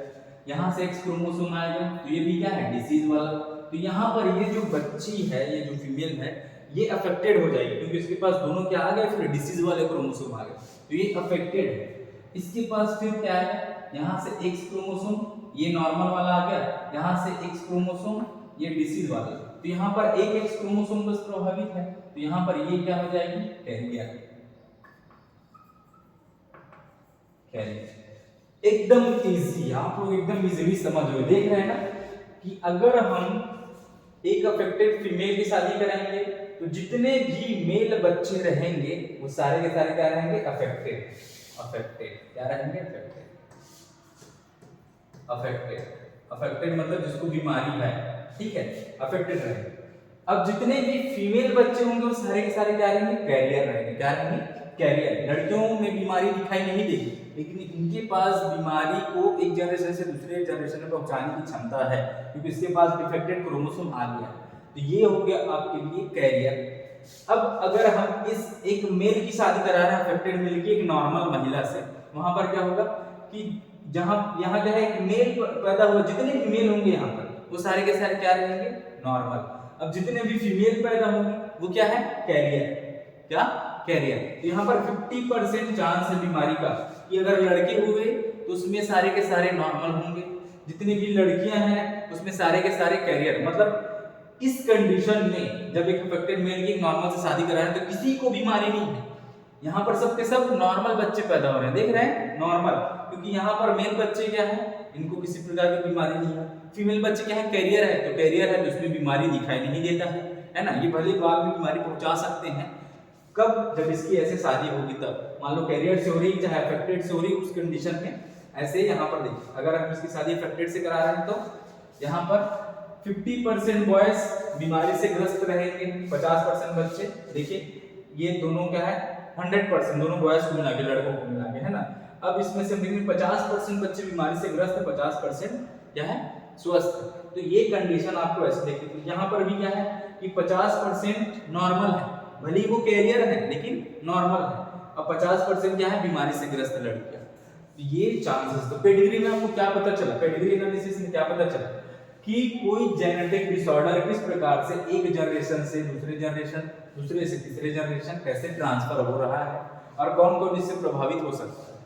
यहाँ से एक्स क्रोमोसोम आएगा, तो ये भी क्या है, डिसीज वाला। तो यहाँ पर ये जो बच्ची है, ये जो फीमेल है, ये अफेक्टेड हो जाएगी, क्योंकि इसके पास दोनों क्या आ गए, फिर डिसीज वाले क्रोमोसोम आ गए, तो ये अफेक्टेड है। इसके पास फिर क्या है, यहाँ से एक्स क्रोमोसोम, ये नॉर्मल वाला आ गया, यहाँ से एक्स क्रोमोसोम, ये डिसीज वाला, तो यहाँ पर एक एक्स क्रोमोसोम बस प्रभावित है, तो यहाँ पर ये क्या हो जाएगी, कैरियर। कैरियर एकदम इजी, आप लोग एकदम इजीली समझ रहे हो, देख रहे हैं ना कि अगर हम एक अफेक्टेड फीमेल की शादी कराएंगे तो जितने भी मेल बच्चे रहेंगे वो सारे के सारे क्या रहेंगे, अफेक्टेड। अफेक्टेड क्या रहेंगे, अफेक्टेड। अफेक्टेड, अफेक्टेड मतलब जिसको बीमारी है। ठीक है, अफेक्टेड रहेंगे। अब जितने भी फीमेल बच्चे होंगे वो सारे के सारे क्या रहेंगे, कैरियर रहेंगे। क्या रहेंगे, कैरियर। लड़कियों में बीमारी दिखाई नहीं देगी, लेकिन इनके पास बीमारी को एक जनरेशन से दूसरे जनरेशन में पहुंचाने की क्षमता है, क्योंकि इसके पास डिफेक्टेड क्रोमोसोम आ गया। तो ये हो गया आपके लिए कैरियर। अब अगर हम इस एक मेल की शादी करा रहे हैं अफेक्टेड मेल की एक नॉर्मल महिला से, वहां पर क्या होगा कि जहां यहाँ क्या है, एक मेल पैदा हुआ, जितने भी मेल होंगे यहाँ पर वो सारे के सारे क्या रहेंगे, नॉर्मल। अब जितने भी फीमेल पैदा होंगे वो क्या है, कैरियर। क्या, कैरियर। तो यहाँ पर 50% चांस है बीमारी का कि अगर लड़के हुए तो उसमें सारे के सारे नॉर्मल होंगे, जितनी भी लड़कियां हैं उसमें सारे के सारे कैरियर। मतलब इस कंडीशन में जब एक अफेक्टेड मेल की नॉर्मल से शादी करा रहे हैं तो किसी को बीमारी नहीं है, यहाँ पर सबके सब नॉर्मल बच्चे पैदा हो रहे हैं, देख रहे हैं, नॉर्मल। क्योंकि यहाँ पर मेल बच्चे क्या है, इनको किसी प्रकार की बीमारी नहीं है। फीमेल बच्चे क्या है, कैरियर है, तो कैरियर है तो उसमें बीमारी दिखाई नहीं देता है ना। ये भले बाद में बीमारी पहुंचा सकते हैं, कब, जब इसकी ऐसे शादी होगी तब। मान लो कैरियर से हो रही चाहे अफेक्टेड से हो रही, उस कंडीशन में ऐसे यहाँ पर देखिए, अगर हम इसकी शादी अफेक्टेड से करा रहे हैं तो यहाँ पर 50% बॉयज बीमारी से ग्रस्त रहेंगे, 50% बच्चे। देखिए ये दोनों क्या है, 100% दोनों बॉयज को मिला के, लड़कों को मिला के, है ना। अब इसमें से 50% बच्चे बीमारी से ग्रस्त है, 50% क्या है, स्वस्थ। तो ये कंडीशन आपको ऐसे देखिए, तो यहाँ पर भी क्या है कि 50% नॉर्मल है, भले ही वो कैरियर है लेकिन नॉर्मल है। अब 50% क्या है, बीमारी से ग्रस्त लड़कियां। तो ये चांसेस। तो पेडिग्री में आपको क्या पता चला, पेडिग्री एनालिसिस में क्या पता चला कि कोई जेनेटिक डिसऑर्डर किस प्रकार से एक जनरेशन से दूसरे जनरेशन, दूसरे से तीसरे जनरेशन कैसे ट्रांसफर हो रहा है और कौन कौन इससे प्रभावित हो सकता है।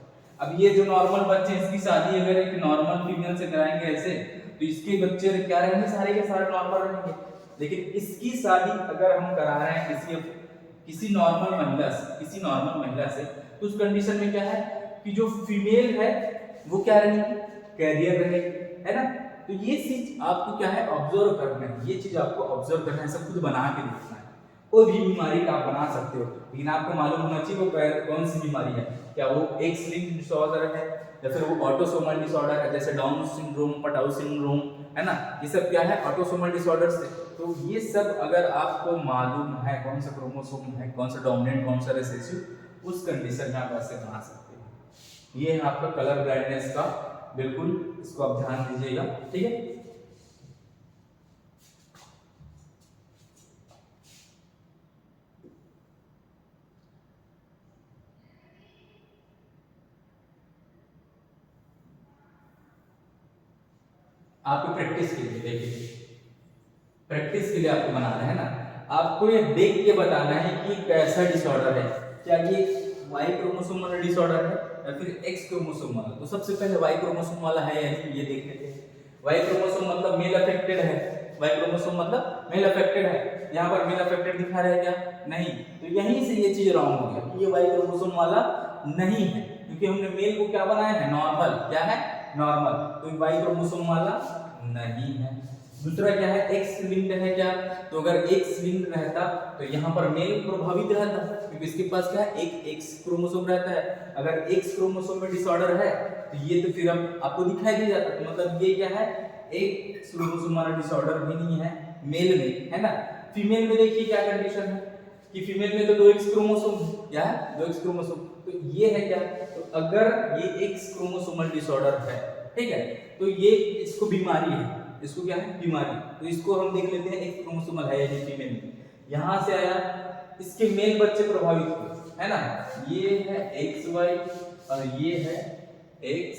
अब ये जो नॉर्मल बच्चे, इसकी शादी अगर एक नॉर्मल फीमेल से कराएंगे ऐसे, तो इसके बच्चे क्या रहेंगे, सारे के सारे नॉर्मल रहेंगे। लेकिन इसकी शादी अगर हम करा रहे हैं किसी नॉर्मल महिला से, किसी नॉर्मल महिला से, तो उस कंडीशन में क्या है कि जो फीमेल है वो क्या रहेगी, कैरियर रहेगी, है ना। तो ये चीज आपको क्या है, ऑब्जर्व करना है, ये चीज आपको ऑब्जर्व करना है, सब कुछ बना के देखना है। कोई भी बीमारी का आप बना सकते हो, लेकिन आपको मालूम होना चाहिए वो कौन सी बीमारी है। क्या वो एक्स लिंक्ड डिसऑर्डर है या फिर वो ऑटोसोमल डिसऑर्डर है, जैसे डाउन सिंड्रोम, पटाउ सिंड्रोम, है ना। ये सब क्या है, ऑटोसोमल डिसऑर्डर्स है। तो ये सब अगर आपको मालूम है कौन सा क्रोमोसोम है, कौन सा डोमिनेंट, कौन सा रिसेसिव, उस कंडीशन में आप ऐसे बना सकते हैं। ये है आपका कलर ब्लाइंडनेस का बिल्कुल इसको आप ध्यान दीजिएगा, ठीक है। आपको प्रैक्टिस के लिए, देखिए प्रैक्टिस के लिए आपको बनाना है ना, आपको ये देख के बताना है कि कैसा डिसऑर्डर है, क्या ये वाई क्रोमोसोम वाला डिसऑर्डर है या फिर एक्स क्रोमोसोम वाला। तो सबसे पहले वाई क्रोमोसोम वाला है या नहीं ये देख लेते हैं। वाई क्रोमोसोम मतलब मेल अफेक्टेड है, वाई क्रोमोसोम मतलब मेल अफेक्टेड है। यहाँ पर मेल अफेक्टेड दिखा रहा है क्या? नहीं। तो यहीं से ये चीज रॉन्ग हो गया कि ये वाई क्रोमोसोम वाला नहीं है, क्योंकि हमने मेल को क्या बनाया है? नॉर्मल। क्या है? नॉर्मल। तो वाई क्रोमोसोम वाला नहीं है। दूसरा क्या है? एक्स लिंक्ड है क्या? तो अगर एक्स लिंक्ड रहता तो यहाँ पर मेल प्रभावित रहता, क्योंकि इसके पास क्या है? एक एक्स क्रोमोसोम रहता है। अगर एक्स क्रोमोसोम में डिसऑर्डर है तो ये तो फिर अब आपको दिखाई दे जाता, तो मतलब ये क्या है? एक क्रोमोसोम वाला डिसऑर्डर भी नहीं है मेल में, है ना। फीमेल में देखिए क्या कंडीशन है कि फीमेल में तो 2x क्रोमोसोम है। क्या है? 2x chromosome. तो ये है क्या? तो अगर ये एक्स क्रोमोसोमल डिसऑर्डर है, ठीक है, तो ये इसको बीमारी है, इसको क्या है? बीमारी। तो इसको हम देख लेते हैं एक्स क्रोमोसोमल है या नहीं फीमेल में। यहां से आया, इसके मेल बच्चे प्रभावित हुए, है ना। ये है एक्स वाई और ये है एक्स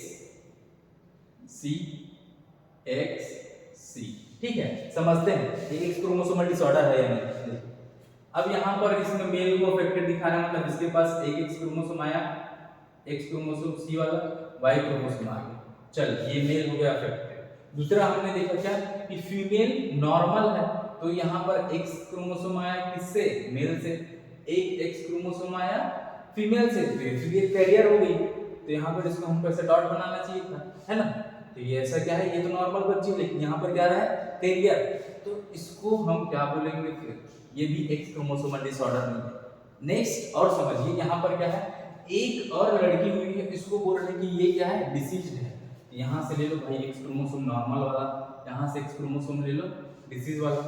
सी, एक्स सी, ठीक है। समझते हैं ये एक्स क्रोमोसोमल डिसऑर्डर है या नहीं। अब यहाँ पर इसमें मेल को अफेक्टेड दिखा रहा है, मतलब इसके पास एक एक्स क्रोमोसोम आया, एक्स क्रोमोसोम सी वाला, वाई क्रोमोसोम आ गया। चल ये मेल हो गया अफेक्टेड। दूसरा हमने देखा क्या कि फीमेल नॉर्मल है, तो यहाँ पर एक्स क्रोमोसोम आया किससे? मेल से। एक एक्स क्रोमोसोम आया फीमेल से, तो ये कैरियर हो गई। तो यहाँ पर इसको हमको ऐसे डॉट बनाना चाहिए था, है ना। तो ये ऐसा क्या है? ये तो नॉर्मल बच्ची है, लेकिन यहाँ पर क्या रहा है? कैरियर। तो इसको हम क्या बोलेंगे फिर? ये भी एक्स क्रोमोसोमल डिसऑर्डर नहीं है। नेक्स्ट और समझिए यहाँ पर क्या है? एक और लड़की हुई है, इसको बोल रहे हैं कि ये क्या है? डिसीज्ड है। यहाँ से ले लो भाई एक्स क्रोमोसोम नॉर्मल वाला, यहाँ से एक्स क्रोमोसोम ले लो डिसीज वाला।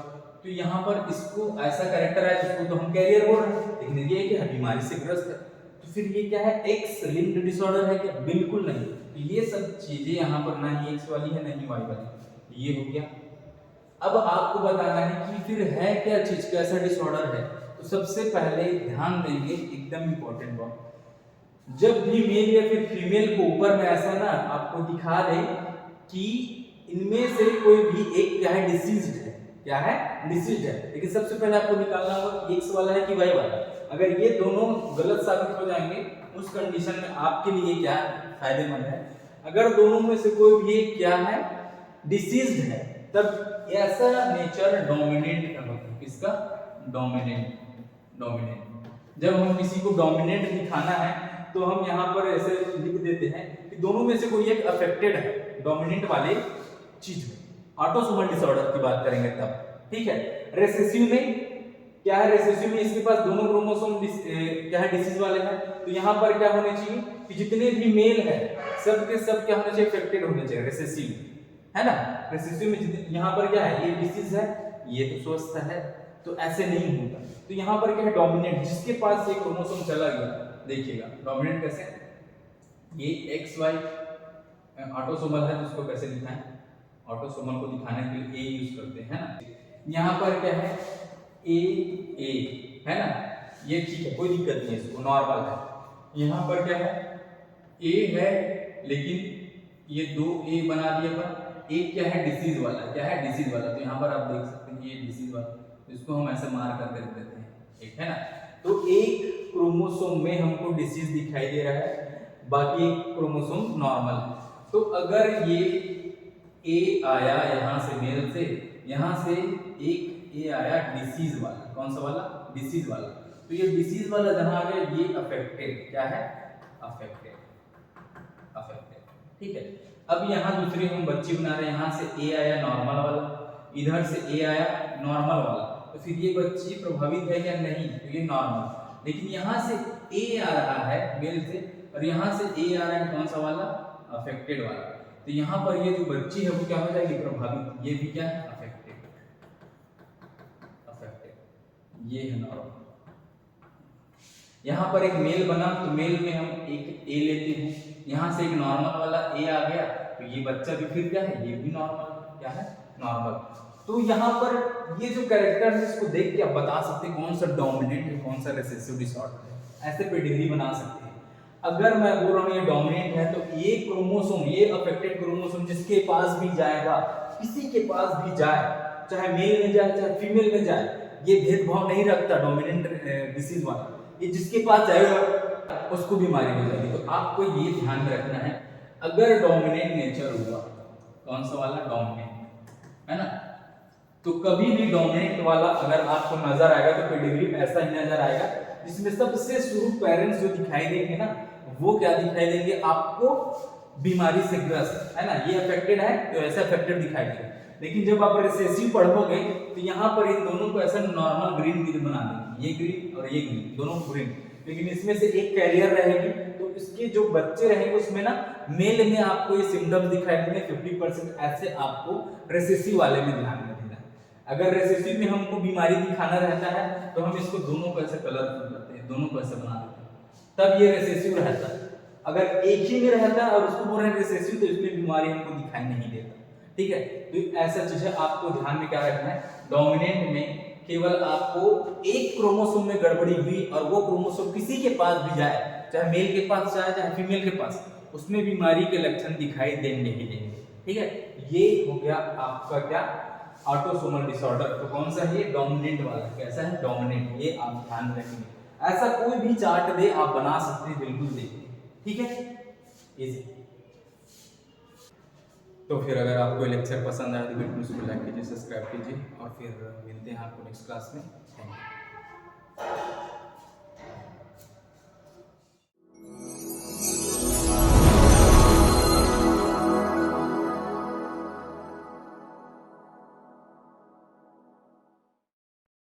तो यहाँ पर इसको ऐसा कैरेक्टर है जिसको तो हम कैरियर बोल रहे हैं, लेकिन ये क्या है? बीमारी से ग्रस्त है। तो फिर ये क्या है? एक्स लिंक्ड डिसऑर्डर है क्या? बिल्कुल नहीं। तो ये सब चीजें यहाँ पर ना ही एक्स वाली है ना ही वाई वाली, ये हो गया। अब आपको बताना है कि फिर है क्या चीज, कैसा डिसऑर्डर है। तो सबसे पहले ध्यान देंगे, एकदम इंपॉर्टेंट बात, जब भी मेल या फिर फीमेल को ऊपर में ऐसा ना आपको दिखा दे कि इनमें से कोई भी एक क्या है? डिसीज्ड है। क्या है? डिसीज्ड है। लेकिन सबसे पहले आपको निकालना होगा एक्स वाला है कि वाई वाला। अगर ये दोनों गलत साबित हो जाएंगे उस कंडीशन में आपके लिए क्या फायदेमंद है? अगर दोनों में से कोई भी एक क्या है? डिसीज्ड है, तब ऐसा नेचर डोमिनेंट का होता है। किसका? डोमिनेंट। डोमिनेंट। जब हम किसी को डोमिनेंट दिखाना है तो हम यहाँ पर ऐसे लिख देते हैं कि दोनों में से कोई एक अफेक्टेड है डोमिनेंट वाले चीज में। ऑटोसोमल डिसऑर्डर की बात करेंगे तब, ठीक है। रेसेसिव में क्या है? रेसेसिव में इसके पास दोनों क्रोमोसोम क्या है? डिसीज वाले हैं। तो यहाँ पर क्या होने चाहिए कि जितने भी मेल है सब के सब क्या होने चाहिए? अफेक्टेड होने चाहिए रेसेसिव, है ना। रेसेसिव में यहाँ पर क्या है? ये डिसीज है, ये तो स्वस्थ है, तो ऐसे नहीं होता। तो यहाँ पर क्या है? डोमिनेंट, जिसके पास ये क्रोमोसोम चला गया, देखिएगा डोमिनेंट कैसे, ये एक्स वाई ऑटोसोमल है, तो उसको कैसे लिखा है? ऑटोसोमल को दिखाने के लिए ए यूज करते हैं ना। यहाँ पर क्या है? ए, है ना, ये ठीक है, कोई दिक्कत नहीं है, इसको नॉर्मल है। यहाँ पर क्या है? ए है, लेकिन ये दो ए बना दिए पर एक क्या है? डिसीज वाला। क्या है? डिसीज वाला। तो यहाँ पर आप देख सकते हैं ये डिसीज वाला, तो इसको हम ऐसे मार करके रख देते हैं, एक है ना। तो एक क्रोमोसोम में हमको डिसीज दिखाई दे रहा है, बाकी एक क्रोमोसोम नॉर्मल है। तो अगर ये ए आया यहाँ से मेल से, यहाँ से एक ए आया डिसीज वाला, कौन सा वाला? डिसीज वाला। तो ये डिसीज वाला जहां आ गया ये अफेक्टेड। क्या है? अफेक्टेड, अफेक्टेड, ठीक है। अब यहाँ दूसरी हम बच्ची बना रहे हैं, यहाँ से ए आया नॉर्मल वाला, इधर से ए आया नॉर्मल वाला, तो फिर ये बच्ची प्रभावित है या नहीं? तो ये नॉर्मल। लेकिन यहाँ से ए आ रहा है मेल से और यहाँ से ए आ रहा है कौन सा वाला? अफेक्टेड वाला। तो यहाँ पर ये जो बच्ची है वो क्या हो जाएगी? प्रभावित। ये भी क्या है? Affected, affected. ये है नॉर्मल। यहाँ पर एक मेल बना तो मेल में हम एक ए लेते हैं, यहाँ से एक नॉर्मल वाला ए आ गया तो ये बच्चा भी फिर क्या है, ये भी नॉर्मल, क्या है, नॉर्मल। तो यहाँ पर ये जो कैरेक्टर है इसको देख के आप बता सकते हैं कौन सा डोमिनेंट है, कौन सा रिसेसिव डिसऑर्डर है, ऐसे पेडिग्री बना सकते हैं। अगर मैं बोल रहा हूँ ये डोमिनेंट है तो ये क्रोमोसोम, ये अफेक्टेड क्रोमोसोम जिसके पास भी जाएगा, किसी के पास भी जाए, चाहे मेल में जाए चाहे फीमेल में जाए, ये भेदभाव नहीं रखता डोमिनेंट डिसीज वाला, ये जिसके पास जाएगा उसको बीमारी हो जाएगी। तो आपको ये ध्यान में रखना है, अगर डोमिनेंट नेचर हुआ, कौन सा वाला, डोमिनेंट, है ना, तो कभी भी डोमिनेंट वाला अगर आपको नजर आएगा तो पेडिग्री में ऐसा ही नजर आएगा, जिसमें सबसे शुरू पेरेंट्स जो दिखाई देंगे ना, वो क्या दिखाई देंगे आपको, बीमारी से ग्रस्त, है ना, ये अफेक्टेड है तो ऐसा अफेक्टेड दिखाई देगा। लेकिन जब आप रिसेसिव पढ़ोगे तो यहाँ पर इन दोनों को ऐसा नॉर्मल ग्रीन ग्रीन बना देंगे, ये ग्रीन और ये ग्रीन, दोनों ग्रीन, लेकिन इसमें से एक कैरियर रहेगी तो इसके जो बच्चे रहेंगे उसमें ना मेल में आपको ये सिम्टम्स दिखाई देंगे 50%, ऐसे आपको रिसेसिव वाले में ध्यान में देना है। अगर रिसेसिव में हमको बीमारी दिखाना रहता है तो हम इसको दोनों को ऐसे कलरफुल करते हैं, दोनों को ऐसे बना देते हैं, तब ये रिसेसिव रहता है। अगर एक ही में रहता है और उसको बोल रहे हैं रिसेसिव तो इसमें बीमारी हमको दिखाई नहीं देता, ठीक है। तो ऐसा चीज है, आपको ध्यान में क्या रखना है, डोमिनेंट में केवल आपको एक क्रोमोसोम में गड़बड़ी हुई और वो क्रोमोसोम किसी के पास भी जाए, चाहे मेल के पास जाए चाहे फीमेल के पास, उसमें बीमारी के लक्षण दिखाई देंगे ही देंगे, ठीक है। ये हो गया आपका क्या, ऑटोसोमल डिसऑर्डर। तो कौन सा है ये, डोमिनेंट वाला, कैसा है, डोमिनेंट, ये आप ध्यान रखेंगे। ऐसा कोई भी चार्ट दे आप बना सकते हैं, बिल्कुल देखिए, ठीक है, इजी। तो फिर अगर आपको लेक्चर पसंद आए तो बिल्कुल उसको लाइक कीजिए, सब्सक्राइब कीजिए और फिर मिलते हैं आपको नेक्स्ट क्लास में। Thank you.